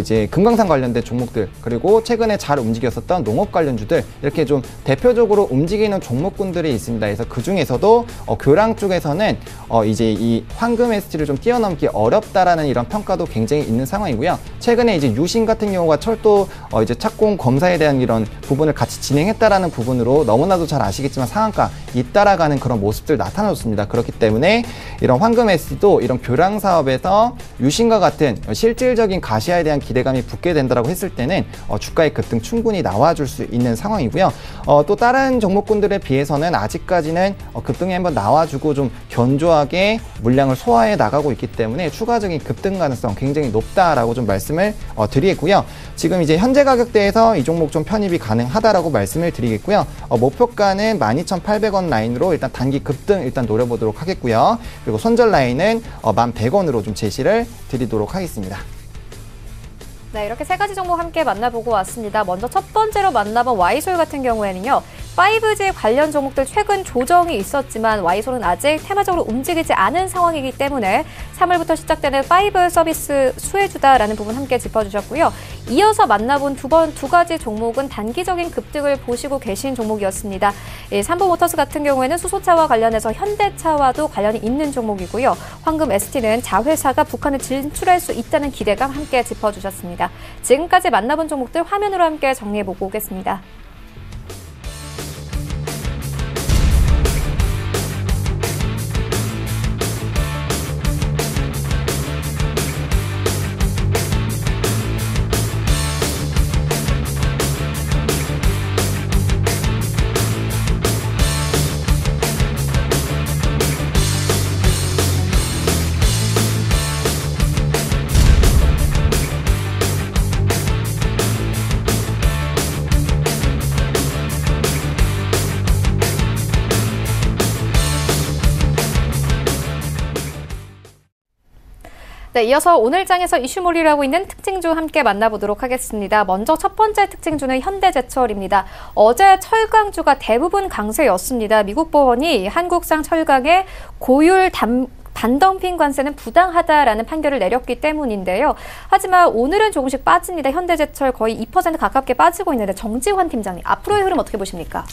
이제 금강산 관련된 종목들, 그리고 최근에 잘 움직였었던 농업 관련주들 이렇게 좀 대표적으로 움직이는 종목군들이 있습니다. 그래서 그 중에서도 교량 쪽에서는 이제 이 황금 ST를 좀 뛰어넘기 어렵다라는 이런 평가도 굉장히 있는 상황이고요. 최근에 이제 유신 같은 경우가 철도 이제 착공 검사에 대한 이런 부분을 같이 진행했다라는 부분으로 너무나도 잘 아시겠지만 상한가 잇따라가는 그런 모습들 나타났습니다. 있습니다. 그렇기 때문에 이런 황금 SD도 이런 교량 사업에서 유신과 같은 실질적인 가시화에 대한 기대감이 붙게 된다고 했을 때는 주가의 급등 충분히 나와줄 수 있는 상황이고요. 또 다른 종목군들에 비해서는 아직까지는 급등이 한번 나와주고 좀 견조하게 물량을 소화해 나가고 있기 때문에 추가적인 급등 가능성 굉장히 높다라고 좀 말씀을 드리겠고요. 지금 이제 현재 가격대에서 이 종목 좀 편입이 가능하다라고 말씀을 드리겠고요. 목표가는 12,800원 라인으로 일단 단기 급등 일단 노려보도록 하겠고요. 그리고 손절 라인은 1,100원으로 좀 제시를 드리도록 하겠습니다. 네, 이렇게 세 가지 종목 함께 만나보고 왔습니다. 먼저 첫 번째로 만나본 와이솔 같은 경우에는요. 5G 관련 종목들 최근 조정이 있었지만 와이솔은 아직 테마적으로 움직이지 않은 상황이기 때문에 3월부터 시작되는 5 서비스 수혜주다라는 부분 함께 짚어주셨고요. 이어서 만나본 두 가지 종목은 단기적인 급등을 보시고 계신 종목이었습니다. 삼보모터스 같은 경우에는 수소차와 관련해서 현대차와도 관련이 있는 종목이고요. 황금 ST는 자회사가 북한에 진출할 수 있다는 기대감 함께 짚어주셨습니다. 지금까지 만나본 종목들 화면으로 함께 정리해보고 오겠습니다. 네, 이어서 오늘 장에서 이슈몰이를 하고 있는 특징주 함께 만나보도록 하겠습니다. 먼저 첫 번째 특징주는 현대제철입니다. 어제 철강주가 대부분 강세였습니다. 미국 법원이 한국산 철강의 고율 반덤핑 관세는 부당하다라는 판결을 내렸기 때문인데요. 하지만 오늘은 조금씩 빠집니다. 현대제철 거의 2% 가깝게 빠지고 있는데 정지환 팀장님, 앞으로의 흐름 어떻게 보십니까?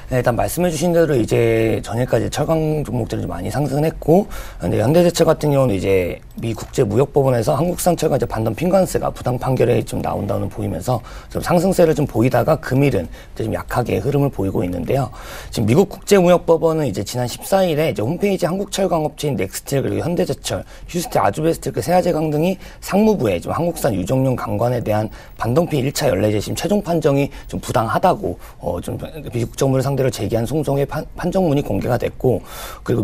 네, 일단 말씀해 주신 대로 이제 전일까지 철강 종목들이 좀 많이 상승을 했고, 근데 현대제철 같은 경우는 이제 미 국제무역법원에서 한국산 철강 이제 반덤핑 관세가 부당 판결에 좀 나온다는 보이면서 좀 상승세를 좀 보이다가 금일은 이제 좀 약하게 흐름을 보이고 있는데요. 지금 미국 국제무역법원은 이제 지난 14일에 이제 홈페이지 한국철강업체인 넥스틸 그리고 현대제철, 휴스테 아주베스트 그 세아제강 등이 상무부에 좀 한국산 유정용 강관에 대한 반덤핑 1차 연례 재심 최종 판정이 좀 부당하다고 좀 미국 정부를 상대로 제기한 소송의 판정문이 공개가 됐고, 그리고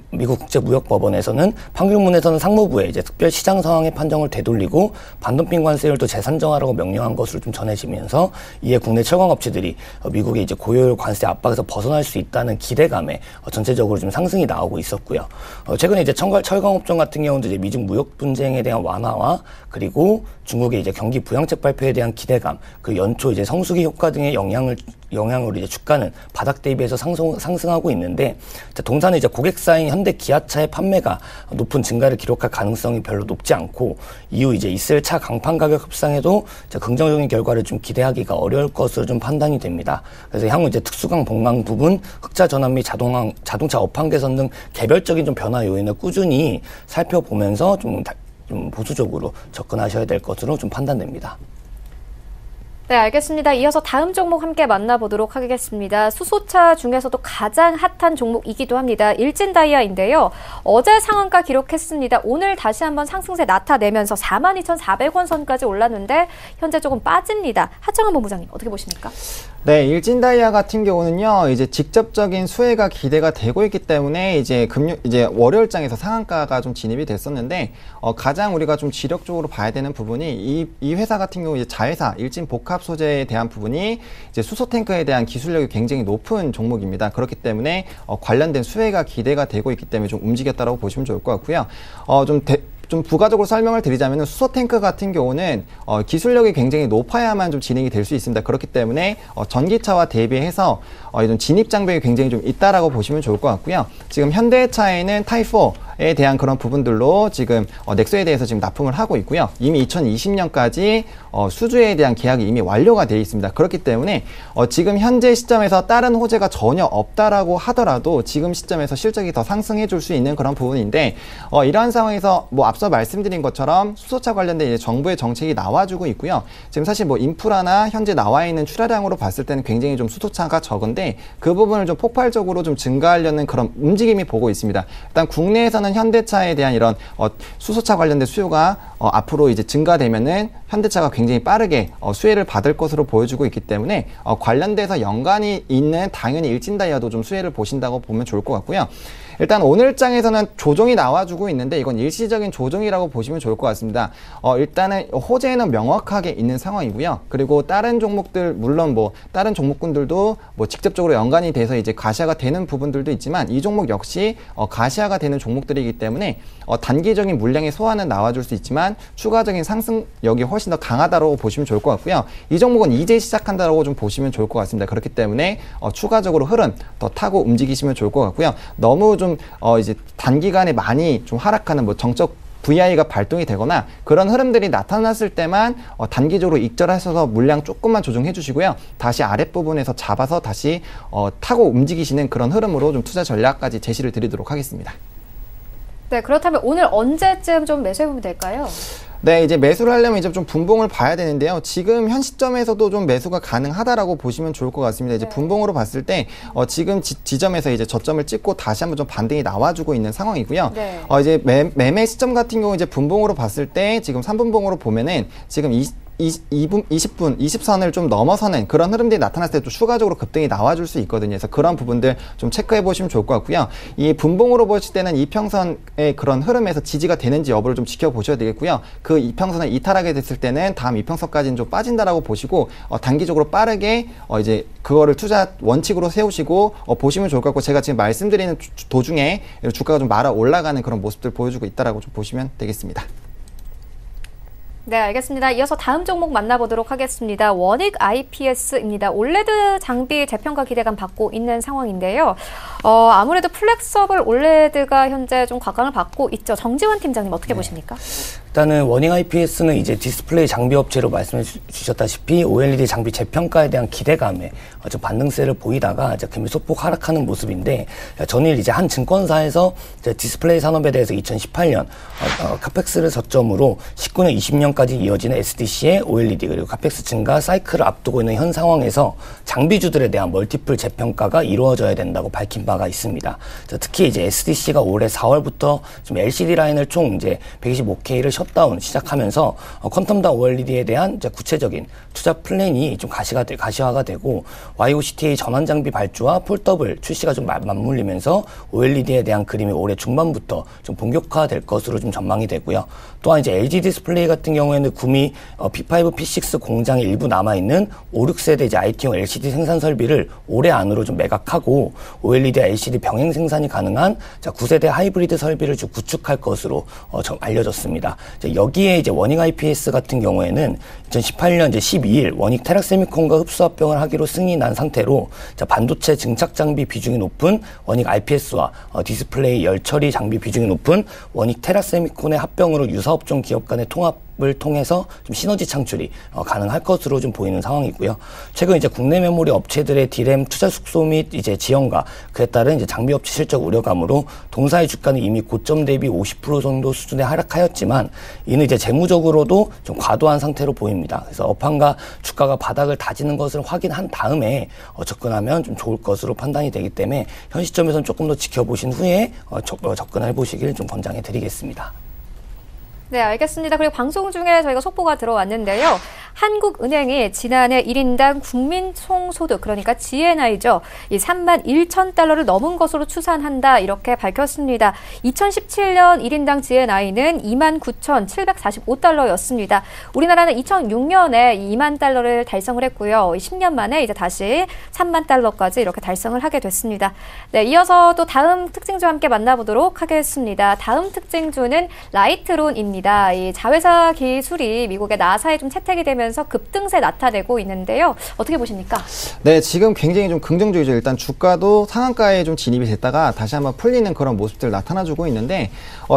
미국 국제무역법원에서는 판결문에서는 상무부에 이제 특별 시장 상황의 판정을 되돌리고 반덤핑 관세율 또 재산정하라고 명령한 것으로 좀 전해지면서 이에 국내 철강업체들이 미국의 이제 고효율 관세 압박에서 벗어날 수 있다는 기대감에 전체적으로 좀 상승이 나오고 있었고요. 최근에 이제 철강업종 같은 경우도 이제 미중 무역 분쟁에 대한 완화와 그리고 중국의 이제 경기 부양책 발표에 대한 기대감, 그 연초 이제 성수기 효과 등의 영향으로 이제 주가는 바닥 대비해서 상승하고 있는데, 동사는 이제 고객사인 현대 기아차의 판매가 높은 증가를 기록할 가능성이 별로 높지 않고, 이후 이제 있을 차 강판 가격 협상에도 긍정적인 결과를 좀 기대하기가 어려울 것으로 좀 판단이 됩니다. 그래서 향후 이제 특수강 본강 부분, 흑자 전환 및 자동차 업황 개선 등 개별적인 좀 변화 요인을 꾸준히 살펴보면서 좀 보수적으로 접근하셔야 될 것으로 좀 판단됩니다. 네, 알겠습니다. 이어서 다음 종목 함께 만나보도록 하겠습니다. 수소차 중에서도 가장 핫한 종목이기도 합니다. 일진다이아인데요. 어제 상한가 기록했습니다. 오늘 다시 한번 상승세 나타내면서 42,400원 선까지 올랐는데 현재 조금 빠집니다. 하정환 본부장님, 어떻게 보십니까? 네, 일진다이아 같은 경우는요, 이제 직접적인 수혜가 기대가 되고 있기 때문에 이제 월요일장에서 상한가가 좀 진입이 됐었는데, 가장 우리가 좀 지력적으로 봐야 되는 부분이 이 회사 같은 경우 이제 자회사 일진 복합 소재에 대한 부분이 이제 수소 탱크에 대한 기술력이 굉장히 높은 종목입니다. 그렇기 때문에 관련된 수혜가 기대가 되고 있기 때문에 좀 움직였다라고 보시면 좋을 것 같고요. 좀 부가적으로 설명을 드리자면 수소 탱크 같은 경우는 기술력이 굉장히 높아야만 좀 진행이 될 수 있습니다. 그렇기 때문에 전기차와 대비해서 좀 진입 장벽이 굉장히 좀 있다라고 보시면 좋을 것 같고요. 지금 현대차에는 타입4 대한 그런 부분들로 지금 넥소에 대해서 지금 납품을 하고 있고요. 이미 2020년까지 수주에 대한 계약이 이미 완료가 되어 있습니다. 그렇기 때문에 지금 현재 시점에서 다른 호재가 전혀 없다라고 하더라도 지금 시점에서 실적이 더 상승해 줄 수 있는 그런 부분인데 이러한 상황에서 뭐 앞서 말씀드린 것처럼 수소차 관련된 이제 정부의 정책이 나와주고 있고요. 지금 사실 뭐 인프라나 현재 나와 있는 출하량으로 봤을 때는 굉장히 좀 수소차가 적은데 그 부분을 좀 폭발적으로 좀 증가하려는 그런 움직임이 보고 있습니다. 일단 국내에서는 현대차에 대한 이런 수소차 관련된 수요가 앞으로 이제 증가되면은 현대차가 굉장히 빠르게 수혜를 받을 것으로 보여주고 있기 때문에 관련돼서 연관이 있는 당연히 일진다이아도 좀 수혜를 보신다고 보면 좋을 것 같고요. 일단 오늘장에서는 조정이 나와주고 있는데 이건 일시적인 조정이라고 보시면 좋을 것 같습니다. 일단은 호재는 명확하게 있는 상황이고요. 그리고 다른 종목들 물론 뭐 다른 종목군들도 뭐 직접적으로 연관이 돼서 이제 가시화가 되는 부분들도 있지만 이 종목 역시 가시화가 되는 종목들이기 때문에 단기적인 물량의 소화는 나와줄 수 있지만 추가적인 상승력이 훨씬 더 강하다고 보시면 좋을 것 같고요. 이 종목은 이제 시작한다고 좀 보시면 좋을 것 같습니다. 그렇기 때문에 추가적으로 흐름 더 타고 움직이시면 좋을 것 같고요. 너무 좀 이제 단기간에 많이 좀 하락하는 뭐 정적 VI가 발동이 되거나 그런 흐름들이 나타났을 때만 단기적으로 익절하셔서 물량 조금만 조정해 주시고요. 다시 아랫부분에서 잡아서 다시 타고 움직이시는 그런 흐름으로 좀 투자 전략까지 제시를 드리도록 하겠습니다. 네, 그렇다면 오늘 언제쯤 좀 매수해보면 될까요? 네, 이제 매수를 하려면 이제 좀 분봉을 봐야 되는데요. 지금 현 시점에서도 좀 매수가 가능하다라고 보시면 좋을 것 같습니다. 이제 분봉으로 봤을 때 지금 지점에서 이제 저점을 찍고 다시 한번 좀 반등이 나와주고 있는 상황이고요. 네. 이제 매매 시점 같은 경우 이제 분봉으로 봤을 때 지금 3분봉으로 보면은 지금 20선을 좀 넘어서는 그런 흐름들이 나타났을 때 또 추가적으로 급등이 나와줄 수 있거든요. 그래서 그런 부분들 좀 체크해 보시면 좋을 것 같고요. 이 분봉으로 보실 때는 이평선의 그런 흐름에서 지지가 되는지 여부를 좀 지켜보셔야 되겠고요. 그 이평선을 이탈하게 됐을 때는 다음 이평선까지는 좀 빠진다라고 보시고 단기적으로 빠르게 이제 그거를 투자 원칙으로 세우시고 보시면 좋을 것 같고 제가 지금 말씀드리는 도중에 주가가 좀 말아 올라가는 그런 모습들 보여주고 있다라고 좀 보시면 되겠습니다. 네, 알겠습니다. 이어서 다음 종목 만나보도록 하겠습니다. 원익 IPS입니다. 올레드 장비 재평가 기대감 받고 있는 상황인데요. 아무래도 플렉서블 올레드가 현재 좀 각광을 받고 있죠. 정지원 팀장님 어떻게 보십니까? 일단은 원익 IPS는 이제 디스플레이 장비 업체로 말씀해 주셨다시피 OLED 장비 재평가에 대한 기대감에 좀 반등세를 보이다가 이제 금일 소폭 하락하는 모습인데 전일 이제 한 증권사에서 이제 디스플레이 산업에 대해서 2018년 카펙스를 저점으로 19년, 20년까지 이어지는 SDC의 OLED 그리고 카펙스 증가 사이클을 앞두고 있는 현 상황에서 장비주들에 대한 멀티플 재평가가 이루어져야 된다고 밝힌 바가 있습니다. 특히 이제 SDC가 올해 4월부터 좀 LCD 라인을 총 이제 125K를 셧다운 시작하면서 퀀텀다 OLED에 대한 이제 구체적인 투자 플랜이 좀 가시화가 되고 YOCTA 전환 장비 발주와 폴더블 출시가 좀 맞물리면서 OLED에 대한 그림이 올해 중반부터 좀 본격화될 것으로 좀 전망이 되고요. 또한 이제 LG 디스플레이 같은 경우에는 구미 P5, P6 공장에 일부 남아있는 5, 6세대 이제 IT용 LCD 생산 설비를 올해 안으로 좀 매각하고 OLED와 LCD 병행 생산이 가능한 9세대 하이브리드 설비를 좀 구축할 것으로 알려졌습니다. 여기에 이제 원익 IPS 같은 경우에는 2018년 이제 12일 원익 테락세미콘과 흡수합병을 하기로 승인이 난 상태로 반도체 증착 장비 비중이 높은 원익 IPS와 디스플레이 열 처리 장비 비중이 높은 원익 테락세미콘의 합병으로 유사업종 기업 간의 통합을 통해서 좀 시너지 창출이 가능할 것으로 좀 보이는 상황이고요. 최근 이제 국내 메모리 업체들의 디램 투자 숙소 및 이제 지연과 그에 따른 이제 장비 업체 실적 우려감으로 동사의 주가는 이미 고점 대비 50% 정도 수준에 하락하였지만 이는 이제 재무적으로도 좀 과도한 상태로 보입니다. 그래서 업황과 주가가 바닥을 다지는 것을 확인한 다음에 접근하면 좀 좋을 것으로 판단이 되기 때문에 현 시점에서는 조금 더 지켜보신 후에 접근해 보시길 좀 권장해 드리겠습니다. 네, 알겠습니다. 그리고 방송 중에 저희가 속보가 들어왔는데요. 한국은행이 지난해 1인당 국민 총소득, 그러니까 GNI죠. 이 31,000달러를 넘은 것으로 추산한다, 이렇게 밝혔습니다. 2017년 1인당 GNI는 29,745달러였습니다. 우리나라는 2006년에 2만 달러를 달성을 했고요. 10년 만에 이제 다시 3만 달러까지 이렇게 달성을 하게 됐습니다. 네, 이어서 또 다음 특징주 함께 만나보도록 하겠습니다. 다음 특징주는 라이트론입니다. 알겠습니다. 이 자회사 기술이 미국의 나사에 좀 채택이 되면서 급등세 나타내고 있는데요. 어떻게 보십니까? 네, 지금 굉장히 좀 긍정적이죠. 일단 주가도 상한가에 좀 진입이 됐다가 다시 한번 풀리는 그런 모습들 나타나주고 있는데,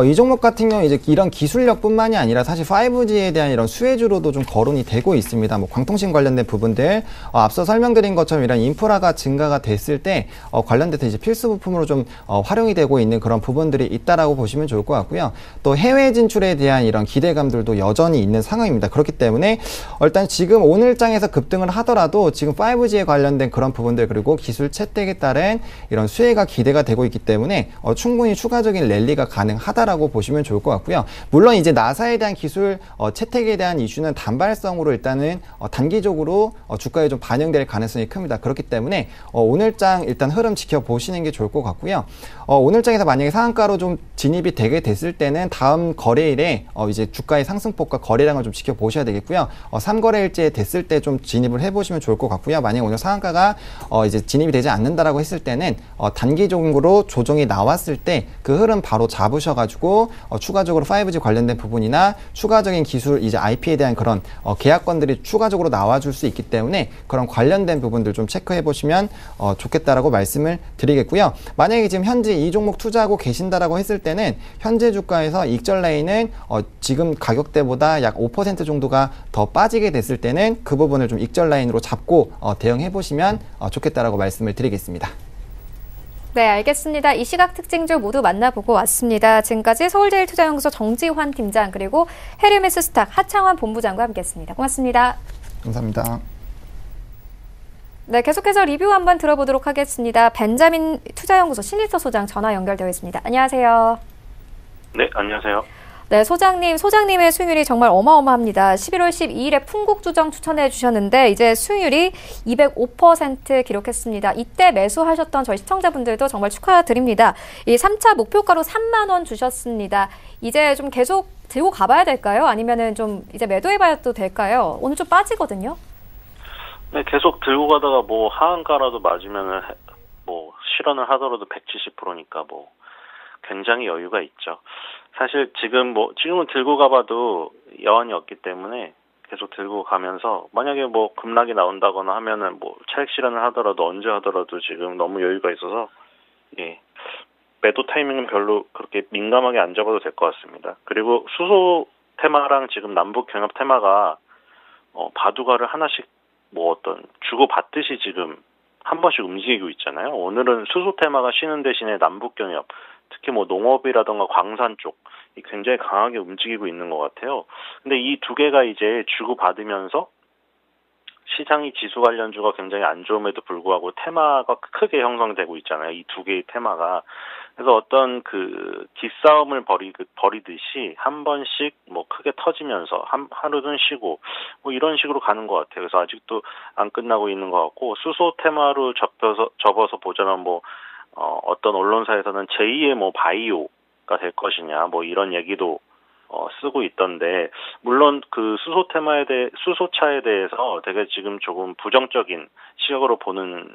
이 종목 같은 경우 이제 이런 기술력뿐만이 아니라 사실 5G에 대한 이런 수혜주로도 좀 거론이 되고 있습니다. 뭐 광통신 관련된 부분들, 앞서 설명드린 것처럼 이런 인프라가 증가가 됐을 때 관련돼서 이제 필수 부품으로 좀 활용이 되고 있는 그런 부분들이 있다라고 보시면 좋을 것 같고요. 또 해외 진출에 대한 이런 기대감들도 여전히 있는 상황입니다. 그렇기 때문에 일단 지금 오늘장에서 급등을 하더라도 지금 5G에 관련된 그런 부분들 그리고 기술 채택에 따른 이런 수혜가 기대가 되고 있기 때문에 충분히 추가적인 랠리가 가능하다라고 보시면 좋을 것 같고요. 물론 이제 나사에 대한 기술 채택에 대한 이슈는 단발성으로 일단은 단기적으로 주가에 좀 반영될 가능성이 큽니다. 그렇기 때문에 오늘장 일단 흐름 지켜보시는 게 좋을 것 같고요. 오늘장에서 만약에 상한가로 좀 진입이 되게 됐을 때는 다음 거래일에 이제 주가의 상승폭과 거래량을 좀 지켜보셔야 되겠고요. 3거래일째 됐을 때 좀 진입을 해보시면 좋을 것 같고요. 만약에 오늘 상한가가 이제 진입이 되지 않는다라고 했을 때는 단기적으로 조정이 나왔을 때 그 흐름 바로 잡으셔가지고 추가적으로 5G 관련된 부분이나 추가적인 기술 이제 IP에 대한 그런 계약건들이 추가적으로 나와줄 수 있기 때문에 그런 관련된 부분들 좀 체크해 보시면 좋겠다라고 말씀을 드리겠고요. 만약에 지금 현재 이 종목 투자하고 계신다라고 했을 때는 현재 주가에서 익절 라인은 지금 가격대보다 약 5% 정도가 더 빠지게 됐을 때는 그 부분을 좀 익절 라인으로 잡고 대응해 보시면 좋겠다라고 말씀을 드리겠습니다. 네, 알겠습니다. 이 시각 특징주 모두 만나보고 왔습니다. 지금까지 서울제일투자연구소 정지환 팀장 그리고 헤르메스 스탁 하창환 본부장과 함께했습니다. 고맙습니다. 감사합니다. 네, 계속해서 리뷰 한번 들어보도록 하겠습니다. 벤자민 투자연구소 신일서 소장 전화 연결되어 있습니다. 안녕하세요. 네, 안녕하세요. 네, 소장님의 수익률이 정말 어마어마합니다. 11월 12일에 풍국주정 추천해 주셨는데 이제 수익률이 205% 기록했습니다. 이때 매수하셨던 저희 시청자분들도 정말 축하드립니다. 이 3차 목표가로 3만 원 주셨습니다. 이제 좀 계속 들고 가봐야 될까요? 아니면은 좀 이제 매도해봐도 될까요? 오늘 좀 빠지거든요. 네, 계속 들고 가다가 뭐 하한가라도 맞으면은 뭐 실현을 하더라도 170%니까 뭐 굉장히 여유가 있죠. 사실 지금은 들고 가봐도 여한이 없기 때문에 계속 들고 가면서 만약에 뭐 급락이 나온다거나 하면은 뭐 차익 실현을 하더라도 언제 하더라도 지금 너무 여유가 있어서 매도 타이밍은 별로 그렇게 민감하게 안 잡아도 될 것 같습니다. 그리고 수소 테마랑 지금 남북 경협 테마가 바둑알을 하나씩 뭐 어떤 주고받듯이 지금 한 번씩 움직이고 있잖아요. 오늘은 수소 테마가 쉬는 대신에 남북 경협 특히 뭐 농업이라던가 광산 쪽 굉장히 강하게 움직이고 있는 것 같아요. 근데 이 두 개가 이제 주고받으면서 시장이 지수 관련주가 굉장히 안 좋음에도 불구하고 테마가 크게 형성되고 있잖아요. 이 두 개의 테마가. 그래서 어떤 그 기싸움을 벌이듯이 한 번씩 뭐 크게 터지면서 하루는 쉬고 뭐 이런 식으로 가는 것 같아요. 그래서 아직도 안 끝나고 있는 것 같고 수소 테마로 접어서 보자면 뭐 어떤 언론사에서는 제2의 뭐 바이오가 될 것이냐 뭐 이런 얘기도 쓰고 있던데 물론 그 수소차에 대해서 되게 지금 조금 부정적인 시각으로 보는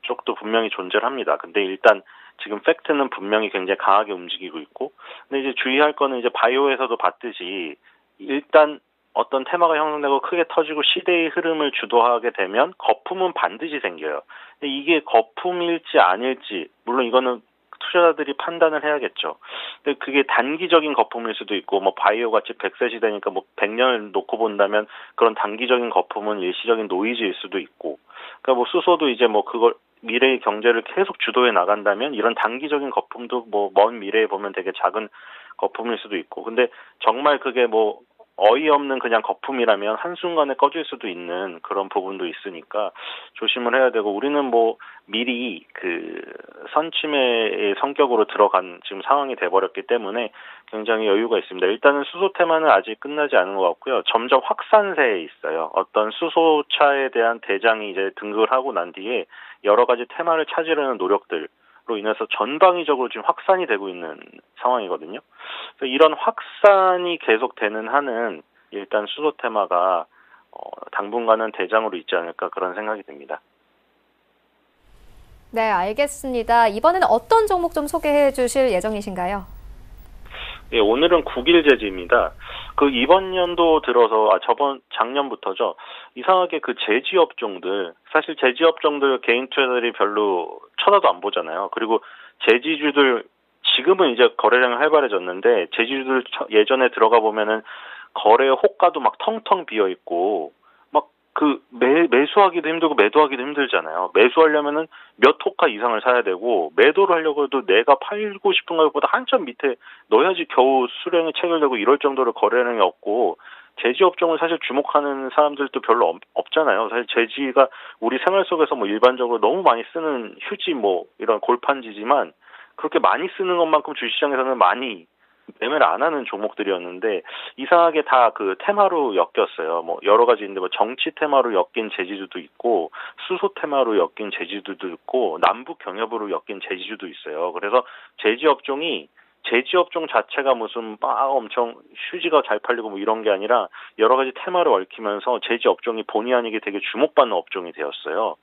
쪽도 분명히 존재를 합니다. 근데 일단 지금 팩트는 분명히 굉장히 강하게 움직이고 있고 근데 이제 주의할 거는 이제 바이오에서도 봤듯이 일단 어떤 테마가 형성되고 크게 터지고 시대의 흐름을 주도하게 되면 거품은 반드시 생겨요. 근데 이게 거품일지 아닐지 물론 이거는 투자자들이 판단을 해야겠죠. 근데 그게 단기적인 거품일 수도 있고 뭐 바이오 같이 100세 시대니까 뭐 100년을 놓고 본다면 그런 단기적인 거품은 일시적인 노이즈일 수도 있고 그러니까 뭐 수소도 이제 뭐 그걸 미래의 경제를 계속 주도해 나간다면 이런 단기적인 거품도 뭐 먼 미래에 보면 되게 작은 거품일 수도 있고 근데 정말 그게 뭐 어이없는 그냥 거품이라면 한순간에 꺼질 수도 있는 그런 부분도 있으니까 조심을 해야 되고 우리는 뭐 미리 그 선침해의 성격으로 들어간 지금 상황이 돼버렸기 때문에 굉장히 여유가 있습니다. 일단은 수소 테마는 아직 끝나지 않은 것 같고요. 점점 확산세에 있어요. 어떤 수소차에 대한 대장이 이제 등극을 하고 난 뒤에 여러 가지 테마를 찾으려는 노력들 로 인해서 전방위적으로 지금 확산이 되고 있는 상황이거든요. 그래서 이런 확산이 계속되는 한은 일단 수소 테마가 당분간은 대장으로 있지 않을까 그런 생각이 듭니다. 네, 알겠습니다. 이번에는 어떤 종목 좀 소개해 주실 예정이신가요? 예, 오늘은 9일 제지입니다. 그 이번 연도 들어서 작년부터죠. 이상하게 그 제지 업종들, 사실 제지 업종들 개인 투자자들이 별로 쳐다도 안 보잖아요. 그리고 제지주들 지금은 이제 거래량이 활발해졌는데 제지주들 예전에 들어가 보면은 거래 호가도 막 텅텅 비어 있고 막 그 매수하기도 힘들고 매도하기도 힘들잖아요. 매수하려면은 몇 호가 이상을 사야 되고 매도를 하려고 해도 내가 팔고 싶은 것보다 한참 밑에 넣어야지 겨우 수량이 체결되고 이럴 정도로 거래량이 없고 제지 업종을 사실 주목하는 사람들도 별로 없잖아요. 사실 제지가 우리 생활 속에서 뭐 일반적으로 너무 많이 쓰는 휴지 뭐 이런 골판지지만 그렇게 많이 쓰는 것만큼 주식시장에서는 많이 매매를 안 하는 종목들이었는데 이상하게 다 그 테마로 엮였어요. 뭐 여러 가지 있는데 뭐 정치 테마로 엮인 제지주도 있고 수소 테마로 엮인 제지주도 있고 남북 경협으로 엮인 제지주도 있어요. 그래서 제지 업종 자체가 무슨 엄청 휴지가 잘 팔리고 뭐 이런 게 아니라 여러 가지 테마로 얽히면서 제지 업종이 본의 아니게 되게 주목받는 업종이 되었어요.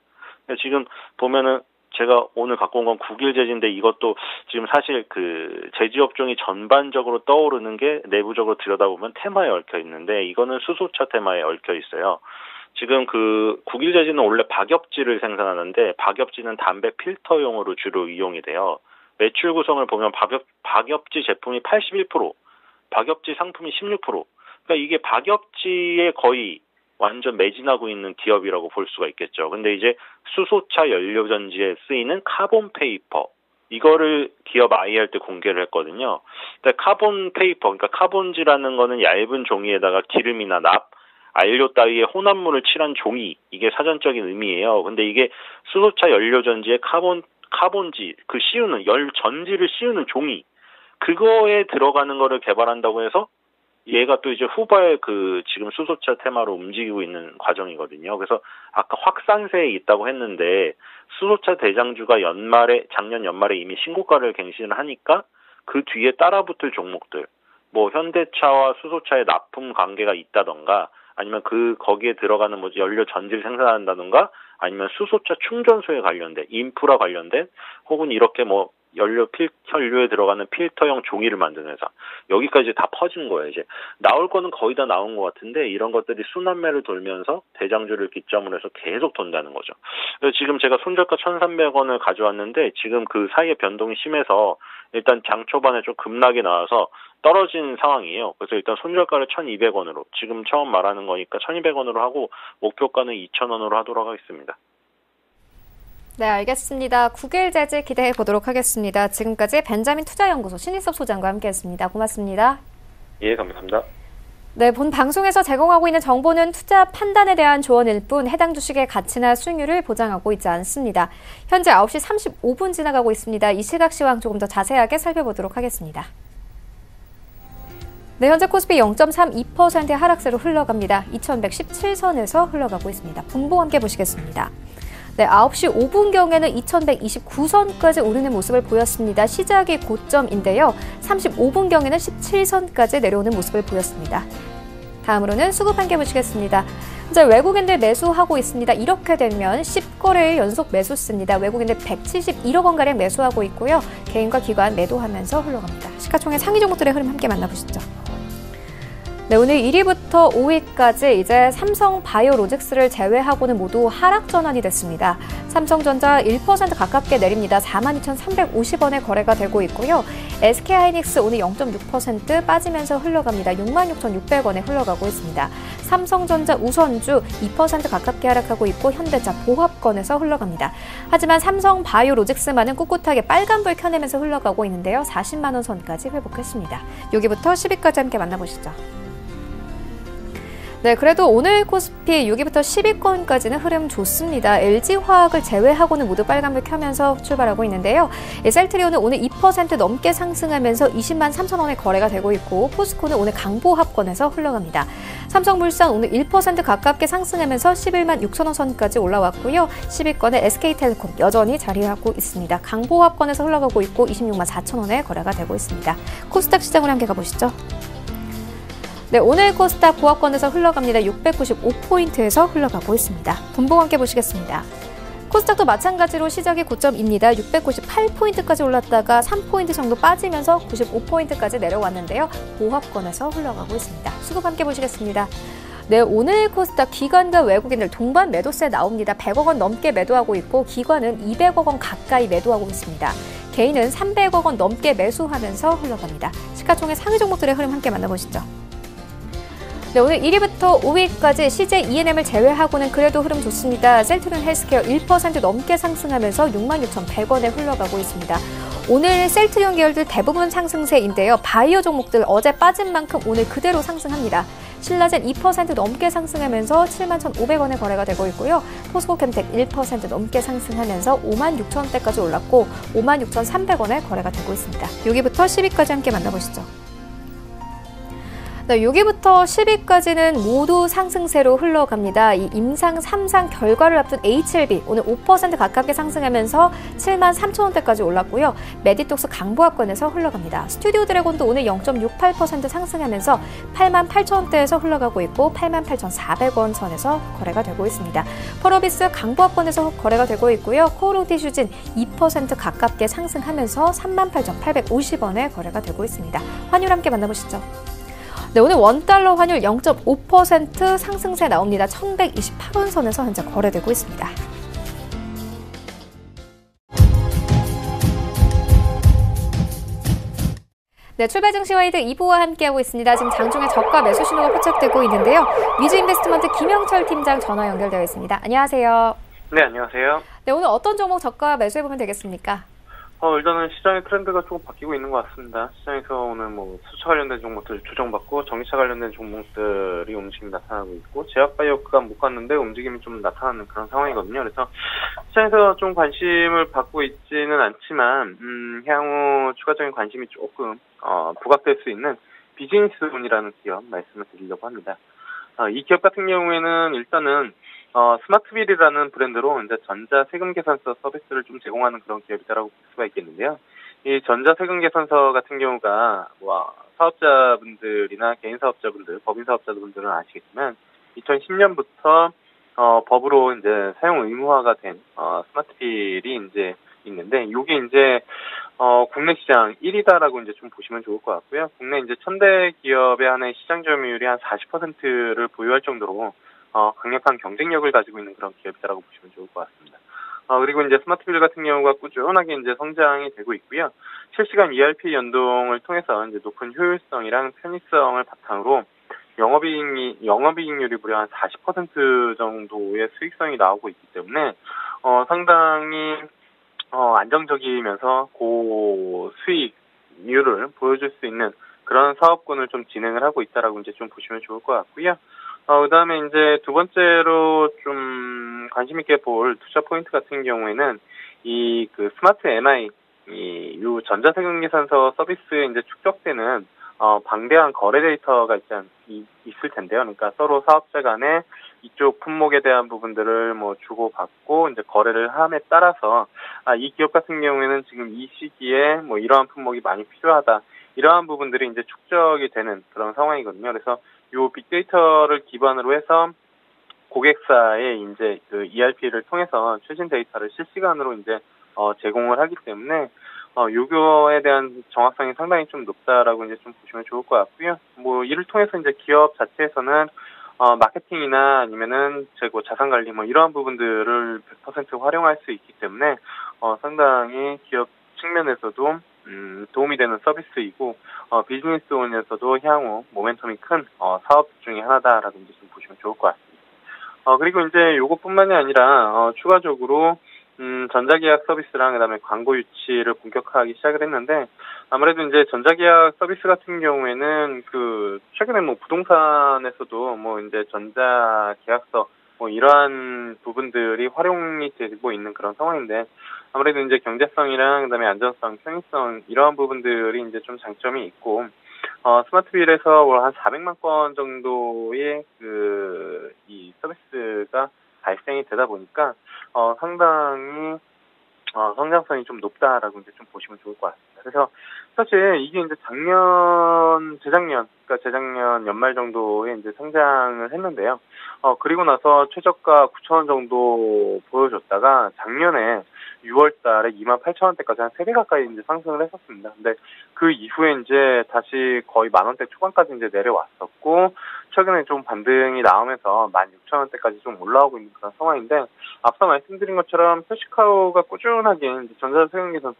지금 보면은 제가 오늘 갖고 온 건 9일 제지인데 이것도 지금 사실 그 제지 업종이 전반적으로 떠오르는 게 내부적으로 들여다보면 테마에 얽혀 있는데 이거는 수소차 테마에 얽혀 있어요. 지금 그 9일 제지는 원래 박엽지를 생산하는데 박엽지는 담배 필터용으로 주로 이용이 돼요. 매출 구성을 보면 박엽지 제품이 81%, 박엽지 상품이 16%. 그러니까 이게 박엽지에 거의 완전 매진하고 있는 기업이라고 볼 수가 있겠죠. 근데 이제 수소차 연료전지에 쓰이는 카본 페이퍼, 이거를 기업 IR 때 공개를 했거든요. 근데 카본 페이퍼, 그러니까 카본지라는 거는 얇은 종이에다가 기름이나 납, 안료 따위의 혼합물을 칠한 종이, 이게 사전적인 의미예요. 근데 이게 수소차 연료전지에 카본지, 그 씌우는, 전지를 씌우는 종이, 그거에 들어가는 거를 개발한다고 해서 얘가 또 이제 후발 그 지금 수소차 테마로 움직이고 있는 과정이거든요. 그래서 아까 확산세에 있다고 했는데 수소차 대장주가 작년 연말에 이미 신고가를 갱신을 하니까 그 뒤에 따라붙을 종목들, 뭐 현대차와 수소차의 납품 관계가 있다던가 아니면 거기에 들어가는 뭐 연료 전지를 생산한다던가 아니면 수소차 충전소에 관련된 인프라 관련된 혹은 이렇게 뭐 연료에 들어가는 필터형 종이를 만드는 회사. 여기까지 다 퍼진 거예요, 이제. 나올 거는 거의 다 나온 것 같은데, 이런 것들이 순환매를 돌면서 대장주를 기점으로 해서 계속 돈다는 거죠. 그래서 지금 제가 손절가 1,300원을 가져왔는데, 지금 그 사이에 변동이 심해서, 일단 장 초반에 좀 급락이 나와서 떨어진 상황이에요. 그래서 일단 손절가를 1,200원으로, 지금 처음 말하는 거니까 1,200원으로 하고, 목표가는 2,000원으로 하도록 하겠습니다. 네, 알겠습니다. 9일 제지 기대해 보도록 하겠습니다. 지금까지 벤자민 투자연구소 신일섭 소장과 함께했습니다. 고맙습니다. 예, 감사합니다. 네, 본 방송에서 제공하고 있는 정보는 투자 판단에 대한 조언일 뿐 해당 주식의 가치나 수익률을 보장하고 있지 않습니다. 현재 9시 35분 지나가고 있습니다. 이 시각 시황 조금 더 자세하게 살펴보도록 하겠습니다. 네, 현재 코스피 0.32%의 하락세로 흘러갑니다. 2117선에서 흘러가고 있습니다. 분봉 함께 보시겠습니다. 네, 9시 5분경에는 2129선까지 오르는 모습을 보였습니다. 시작이 고점인데요. 35분경에는 17선까지 내려오는 모습을 보였습니다. 다음으로는 수급 함께 보시겠습니다. 현재 외국인들 매수하고 있습니다. 이렇게 되면 10거래일 연속 매수습니다. 외국인들 171억 원가량 매수하고 있고요. 개인과 기관 매도하면서 흘러갑니다. 시가총액 상위 종목들의 흐름 함께 만나보시죠. 네, 오늘 1위부터 5위까지 이제 삼성바이오로직스를 제외하고는 모두 하락 전환이 됐습니다. 삼성전자 1% 가깝게 내립니다. 42,350원에 거래가 되고 있고요. SK하이닉스 오늘 0.6% 빠지면서 흘러갑니다. 66,600원에 흘러가고 있습니다. 삼성전자 우선주 2% 가깝게 하락하고 있고 현대차 보합권에서 흘러갑니다. 하지만 삼성바이오로직스만은 꿋꿋하게 빨간불 켜내면서 흘러가고 있는데요. 40만 원 선까지 회복했습니다. 여기부터 10위까지 함께 만나보시죠. 네, 그래도 오늘 코스피 6위부터 10위권까지는 흐름 좋습니다. LG화학을 제외하고는 모두 빨간불 켜면서 출발하고 있는데요. 셀트리온은 오늘 2% 넘게 상승하면서 20만 3천 원에 거래가 되고 있고 포스코는 오늘 강보합권에서 흘러갑니다. 삼성물산 오늘 1% 가깝게 상승하면서 11만 6천 원 선까지 올라왔고요. 10위권에 SK텔레콤 여전히 자리하고 있습니다. 강보합권에서 흘러가고 있고 26만 4천 원에 거래가 되고 있습니다. 코스닥 시장으로 함께 가보시죠. 네, 오늘 코스닥 보합권에서 흘러갑니다. 695포인트에서 흘러가고 있습니다. 분봉 함께 보시겠습니다. 코스닥도 마찬가지로 시작이 고점입니다. 698포인트까지 올랐다가 3포인트 정도 빠지면서 95포인트까지 내려왔는데요. 보합권에서 흘러가고 있습니다. 수급 함께 보시겠습니다. 네, 오늘 코스닥 기관과 외국인들 동반 매도세 나옵니다. 100억 원 넘게 매도하고 있고 기관은 200억 원 가까이 매도하고 있습니다. 개인은 300억 원 넘게 매수하면서 흘러갑니다. 시가총액 상위 종목들의 흐름 함께 만나보시죠. 네, 오늘 1위부터 5위까지 CJ E&M을 제외하고는 그래도 흐름 좋습니다. 셀트리온 헬스케어 1% 넘게 상승하면서 66,100원에 흘러가고 있습니다. 오늘 셀트리온 계열들 대부분 상승세인데요. 바이오 종목들 어제 빠진 만큼 오늘 그대로 상승합니다. 신라젠 2% 넘게 상승하면서 71,500원에 거래가 되고 있고요. 포스코캠텍 1% 넘게 상승하면서 56,000원대까지 올랐고 56,300원에 거래가 되고 있습니다. 6위부터 10위까지 함께 만나보시죠. 네, 6위부터 10위까지는 모두 상승세로 흘러갑니다. 이 임상 3상 결과를 앞둔 HLB 오늘 5% 가깝게 상승하면서 73,000원대까지 올랐고요. 메디톡스 강보합권에서 흘러갑니다. 스튜디오 드래곤도 오늘 0.68% 상승하면서 88,000원대에서 흘러가고 있고 88,400원 선에서 거래가 되고 있습니다. 펄어비스 강보합권에서 거래가 되고 있고요. 코오롱티슈진 2% 가깝게 상승하면서 38,850원에 거래가 되고 있습니다. 환율 함께 만나보시죠. 네, 오늘 원달러 환율 0.5% 상승세 나옵니다. 1128원 선에서 현재 거래되고 있습니다. 네, 출발 증시 와이드 2부와 함께하고 있습니다. 지금 장중에 저가 매수 신호가 포착되고 있는데요. 위즈인베스트먼트 김영철 팀장 전화 연결되어 있습니다. 안녕하세요. 네, 안녕하세요. 네, 오늘 어떤 종목 저가 매수해보면 되겠습니까? 일단은 시장의 트렌드가 조금 바뀌고 있는 것 같습니다. 시장에서 오늘 수차 관련된 종목들 조정받고 전기차 관련된 종목들이 움직임이 나타나고 있고 제약바이오 그간 못 갔는데 움직임이 좀 나타나는 그런 상황이거든요. 그래서 시장에서 좀 관심을 받고 있지는 않지만 향후 추가적인 관심이 조금 부각될 수 있는 비즈니스온이라는 기업 말씀을 드리려고 합니다. 이 기업 같은 경우에는 일단은 스마트빌이라는 브랜드로 이제 전자 세금 계산서 서비스를 좀 제공하는 그런 기업이다라고 볼 수가 있겠는데요. 이 전자 세금 계산서 같은 경우가 사업자분들이나 개인 사업자분들, 법인 사업자분들은 아시겠지만 2010년부터 법으로 이제 사용 의무화가 된 스마트빌이 이제 있는데 이게 이제 국내 시장 1위다라고 이제 좀 보시면 좋을 것 같고요. 국내 이제 1000대 기업에 한해 시장 점유율이 한 40%를 보유할 정도로 강력한 경쟁력을 가지고 있는 그런 기업이라고 보시면 좋을 것 같습니다. 그리고 이제 스마트빌 같은 경우가 꾸준하게 이제 성장이 되고 있고요. 실시간 ERP 연동을 통해서 이제 높은 효율성이랑 편의성을 바탕으로 영업이익률이 무려 한 40% 정도의 수익성이 나오고 있기 때문에 상당히 안정적이면서 고수익률을 보여줄 수 있는 그런 사업군을 좀 진행을 하고 있다라고 이제 좀 보시면 좋을 것 같고요. 그다음에 이제 두 번째로 좀 관심 있게 볼 투자 포인트 같은 경우에는 이 스마트 MI 요 전자세금 계산서 서비스에 이제 축적되는 방대한 거래 데이터가 있을 텐데요. 그러니까 서로 사업자 간에 이쪽 품목에 대한 부분들을 주고받고 이제 거래를 함에 따라서 이 기업 같은 경우에는 지금 이 시기에 이러한 품목이 많이 필요하다. 이러한 부분들이 이제 축적이 되는 그런 상황이거든요. 그래서 요 빅데이터를 기반으로 해서 고객사에 이제 ERP를 통해서 최신 데이터를 실시간으로 이제 제공을 하기 때문에 요거에 대한 정확성이 상당히 좀 높다라고 이제 좀 보시면 좋을 것 같고요. 이를 통해서 이제 기업 자체에서는 마케팅이나 아니면은 재고 자산 관리 이러한 부분들을 100% 활용할 수 있기 때문에 상당히 기업 측면에서도 도움이 되는 서비스이고 비즈니스온에서도 향후 모멘텀이 큰 사업 중에 하나다라고 이제 좀 보시면 좋을 것 같습니다. 그리고 이제 요것뿐만이 아니라 추가적으로 전자계약 서비스랑 그다음에 광고 유치를 본격화하기 시작을 했는데 아무래도 이제 전자계약 서비스 같은 경우에는 최근에 부동산에서도 이제 전자계약서 이러한 부분들이 활용이 되고 있는 그런 상황인데 아무래도 이제 경제성이랑 그다음에 안전성, 편의성 이러한 부분들이 이제 좀 장점이 있고 스마트빌에서 월 한 400만 건 정도의 이 서비스가 발생이 되다 보니까 상당히 성장성이 좀 높다라고 이제 좀 보시면 좋을 것 같습니다. 그래서 사실 이게 이제 재작년 연말 정도에 이제 상장을 했는데요. 그리고 나서 최저가 9,000원 정도 보여줬다가 작년에 6월 달에 28,000원대까지 한 3배 가까이 이제 상승을 했었습니다. 근데 그 이후에 이제 다시 거의 10,000원대 초반까지 이제 내려왔었고, 최근에 좀 반등이 나오면서 16,000원대까지 좀 올라오고 있는 그런 상황인데, 앞서 말씀드린 것처럼 캐시카우가 꾸준하게 이제 전자수용기에서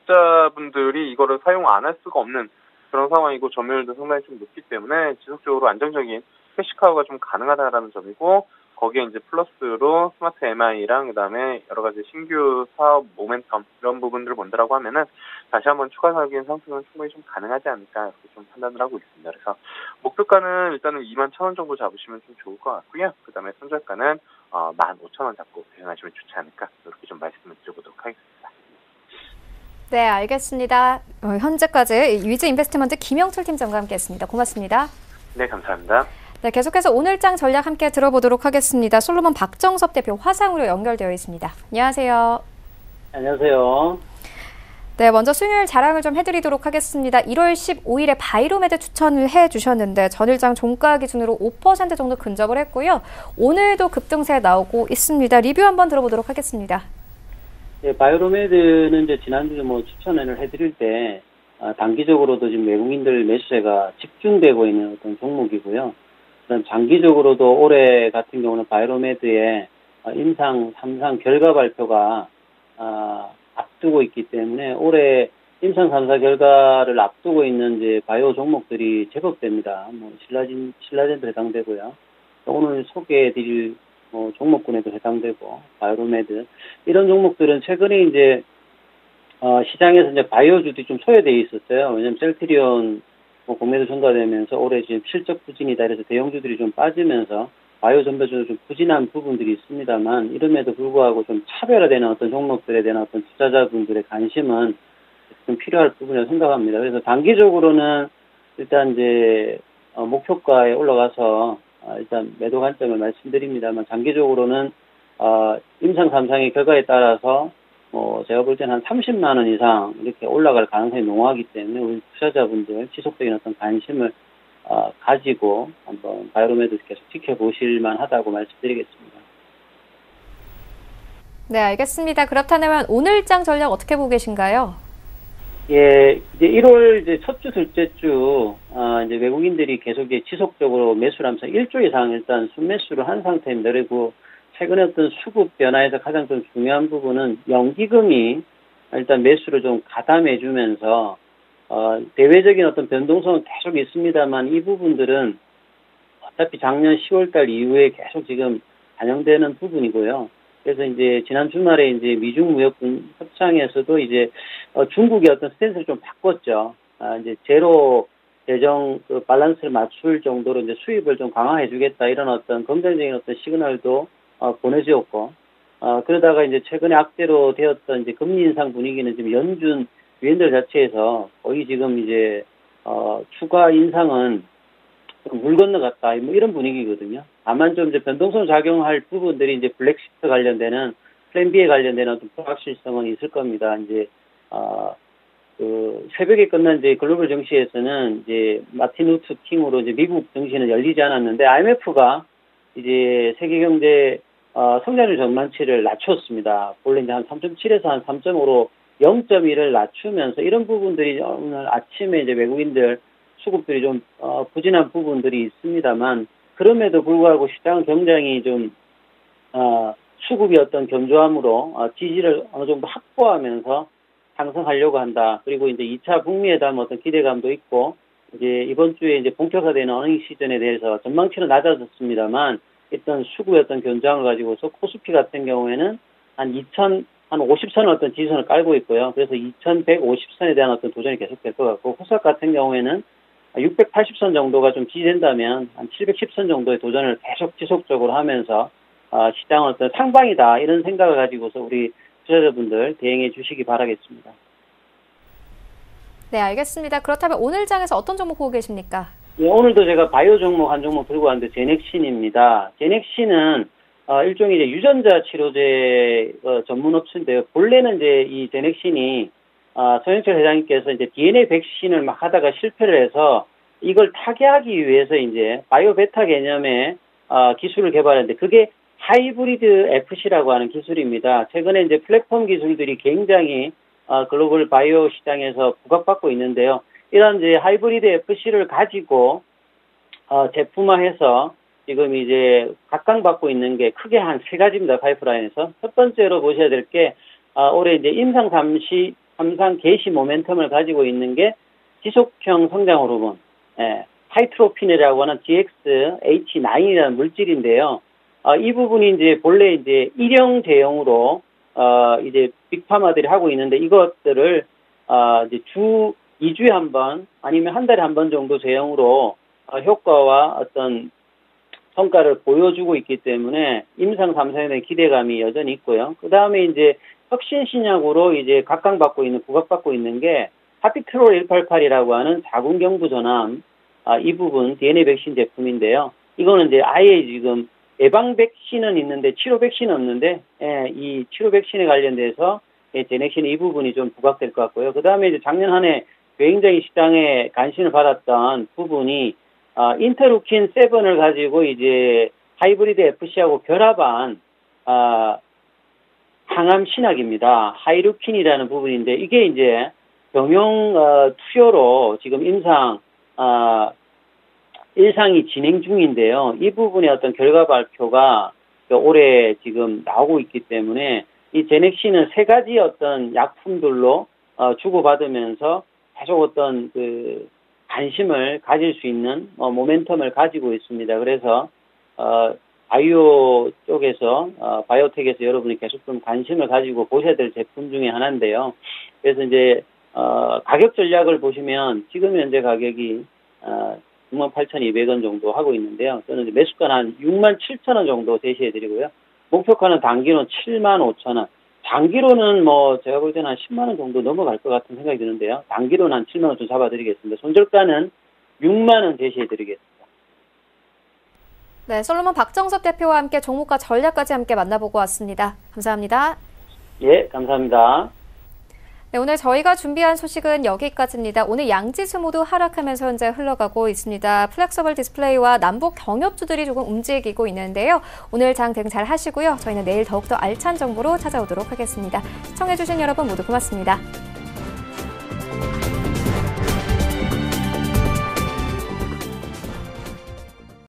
사업자분들이 이거를 사용 안 할 수가 없는 그런 상황이고, 점유율도 상당히 좀 높기 때문에 지속적으로 안정적인 캐시카우가 좀 가능하다라는 점이고, 거기에 이제 플러스로 스마트 MI랑 그다음에 여러 가지 신규 사업 모멘텀 이런 부분들을 본다라고 하면은 다시 한번 추가적인 상승은 충분히 좀 가능하지 않을까 이렇게 좀 판단을 하고 있습니다. 그래서 목표가는 일단은 21,000원 정도 잡으시면 좀 좋을 것 같고요. 그다음에 손절가는 15,000원 잡고 대응하시면 좋지 않을까 이렇게 좀 말씀을 드려보도록 하겠습니다. 네, 알겠습니다. 현재까지 위즈 인베스트먼트 김영철 팀장과 함께했습니다. 고맙습니다. 네, 감사합니다. 네, 계속해서 오늘장 전략 함께 들어보도록 하겠습니다. 솔로몬 박정섭 대표 화상으로 연결되어 있습니다. 안녕하세요. 안녕하세요. 네, 먼저 수익률 자랑을 좀 해드리도록 하겠습니다. 1월 15일에 바이로메드 추천을 해주셨는데 전일장 종가 기준으로 5% 정도 근접을 했고요. 오늘도 급등세 나오고 있습니다. 리뷰 한번 들어보도록 하겠습니다. 네, 바이로메드는 이제 지난주에 추천을 해드릴 때 단기적으로도 지금 외국인들 매수세가 집중되고 있는 어떤 종목이고요. 그럼 장기적으로도 올해 같은 경우는 바이로메드의 임상 3상 결과 발표가 앞두고 있기 때문에 올해 임상 3사 결과를 앞두고 있는 이제 바이오 종목들이 제법 됩니다. 신라젠도 해당되고요. 오늘 소개해드릴 종목군에도 해당되고 바이로메드 이런 종목들은 최근에 이제 시장에서 이제 바이오주들이 좀 소외되어 있었어요. 왜냐면 셀트리온 공매도 전가되면서 올해 지금 실적 부진이다 이래서 대형주들이 좀 빠지면서 바이오 전반적으로 좀 부진한 부분들이 있습니다만 이름에도 불구하고 좀 차별화되는 어떤 종목들에 대한 어떤 투자자분들의 관심은 좀 필요할 부분이라고 생각합니다. 그래서 단기적으로는 일단 이제 목표가에 올라가서 일단 매도 관점을 말씀드립니다만 장기적으로는 임상 3상의 결과에 따라서 제가 볼 때는 한 30만 원 이상 이렇게 올라갈 가능성이 농후하기 때문에 우리 투자자분들 지속적인 어떤 관심을 가지고 한번 바이로메드 계속 지켜보실 만하다고 말씀드리겠습니다. 네, 알겠습니다. 그렇다면 오늘장 전략 어떻게 보고 계신가요? 예, 이제 1월 이제 첫 주, 둘째 주, 이제 외국인들이 계속 이제 지속적으로 매수를 하면서 1조 이상 일단 순매수를 한 상태입니다. 그리고 최근에 어떤 수급 변화에서 가장 좀 중요한 부분은 연기금이 일단 매수를 좀 가담해주면서, 대외적인 어떤 변동성은 계속 있습니다만 이 부분들은 어차피 작년 10월달 이후에 계속 지금 반영되는 부분이고요. 그래서 이제 지난 주말에 이제 미중 무역 협상에서도 이제 중국의 어떤 스탠스를 좀 바꿨죠. 이제 제로 재정 그 밸런스를 맞출 정도로 이제 수입을 좀 강화해주겠다 이런 어떤 긍정적인 어떤 시그널도 보내주었고, 그러다가 이제 최근에 악재로 되었던 이제 금리 인상 분위기는 지금 연준 위원들 자체에서 거의 지금 이제 추가 인상은 물 건너갔다 이런 분위기거든요. 다만 좀 이제 변동성 작용할 부분들이 이제 블랙시트 관련되는 플랜 B에 관련되는 어떤 불확실성은 있을 겁니다. 이제 그 새벽에 끝난 이제 글로벌 증시에서는 이제 마틴 루터 킹으로 이제 미국 증시는 열리지 않았는데 IMF가 이제 세계 경제 성장률 전망치를 낮췄습니다. 원래 이제 한 3.7에서 한 3.5로 0.1을 낮추면서 이런 부분들이 오늘 아침에 이제 외국인들 수급들이 좀 부진한 부분들이 있습니다만 그럼에도 불구하고 시장은 굉장히 좀 수급이 어떤 견조함으로 지지를 어느 정도 확보하면서 상승하려고 한다. 그리고 이제 2차 북미회담 어떤 기대감도 있고 이제 이번 주에 이제 본격화되는 어닝 시즌에 대해서 전망치는 낮아졌습니다만 일단 수급의 어떤 견조함을 가지고서 코스피 같은 경우에는 한 50선의 어떤 지지선을 깔고 있고요. 그래서 2150선에 대한 어떤 도전이 계속될 것 같고 코스닥 같은 경우에는 680선 정도가 좀 지지된다면 한 710선 정도의 도전을 계속 지속적으로 하면서 시장은 어떤 상방이다 이런 생각을 가지고서 우리 투자자분들 대응해 주시기 바라겠습니다. 네, 알겠습니다. 그렇다면 오늘 장에서 어떤 종목 보고 계십니까? 네, 오늘도 제가 바이오 종목 한 종목 들고 왔는데 제넥신입니다. 제넥신은 일종의 이제 유전자 치료제 전문 업체인데요. 본래는 이제 이 제넥신이 손영철 회장님께서 이제 DNA 백신을 막 하다가 실패를 해서 이걸 타개하기 위해서 이제 바이오 베타 개념의 기술을 개발했는데 그게 하이브리드 FC라고 하는 기술입니다. 최근에 이제 플랫폼 기술들이 굉장히 글로벌 바이오 시장에서 부각받고 있는데요. 이런 이제 하이브리드 FC를 가지고 제품화해서 지금 이제 각광받고 있는 게 크게 한 3가지입니다. 파이프라인에서. 첫 번째로 보셔야 될 게 올해 이제 임상 삼상 개시 모멘텀을 가지고 있는 게 지속형 성장 호르몬, 타이트로핀이라고 하는 GXH9이라는 물질인데요. 이 부분이 이제 본래 이제 일형 제형으로 이제 빅파마들이 하고 있는데 이것들을 이제 주 2주에 한 번 아니면 한 달에 한 번 정도 제형으로 효과와 어떤 성과를 보여주고 있기 때문에 임상 3상에 대한 기대감이 여전히 있고요. 그 다음에 이제 혁신 신약으로 이제 각광받고 있는, 부각받고 있는 게 하피트롤 188이라고 하는 자궁경부 전암, 이 부분 DNA 백신 제품인데요. 이거는 이제 아예 지금 예방 백신은 있는데 치료 백신은 없는데, 이 치료 백신에 관련돼서 제넥신의 이 부분이 좀 부각될 것 같고요. 그 다음에 이제 작년 한 해 굉장히 시장에 관심을 받았던 부분이 인터루킨 7을 가지고 이제 하이브리드 FC하고 결합한 항암 신약입니다. 하이루킨이라는 부분인데 이게 이제 병용 투여로 지금 임상 1상이 진행 중인데요. 이 부분의 어떤 결과 발표가 올해 지금 나오고 있기 때문에 이 제넥신은 3가지 어떤 약품들로 주고받으면서 계속 어떤 그 관심을 가질 수 있는 모멘텀을 가지고 있습니다. 그래서 바이오 쪽에서 바이오텍에서 여러분이 계속 좀 관심을 가지고 보셔야 될 제품 중에 하나인데요. 그래서 이제 가격 전략을 보시면 지금 현재 가격이 68,200원 정도 하고 있는데요. 저는 이제 매수가는 한 67,000원 정도 제시해드리고요. 목표가는 단기로 75,000원. 장기로는 뭐 제가 볼 때는 한 10만 원 정도 넘어갈 것 같은 생각이 드는데요. 단기로는 한 7만 원 좀 잡아드리겠습니다. 손절가는 6만 원 제시해드리겠습니다. 네, 솔로몬 박정섭 대표와 함께 종목과 전략까지 함께 만나보고 왔습니다. 감사합니다. 예, 감사합니다. 네, 오늘 저희가 준비한 소식은 여기까지입니다. 오늘 양지수 모두 하락하면서 현재 흘러가고 있습니다. 플렉서블 디스플레이와 남북 경협주들이 조금 움직이고 있는데요. 오늘 장 대응 잘 하시고요. 저희는 내일 더욱더 알찬 정보로 찾아오도록 하겠습니다. 시청해주신 여러분 모두 고맙습니다.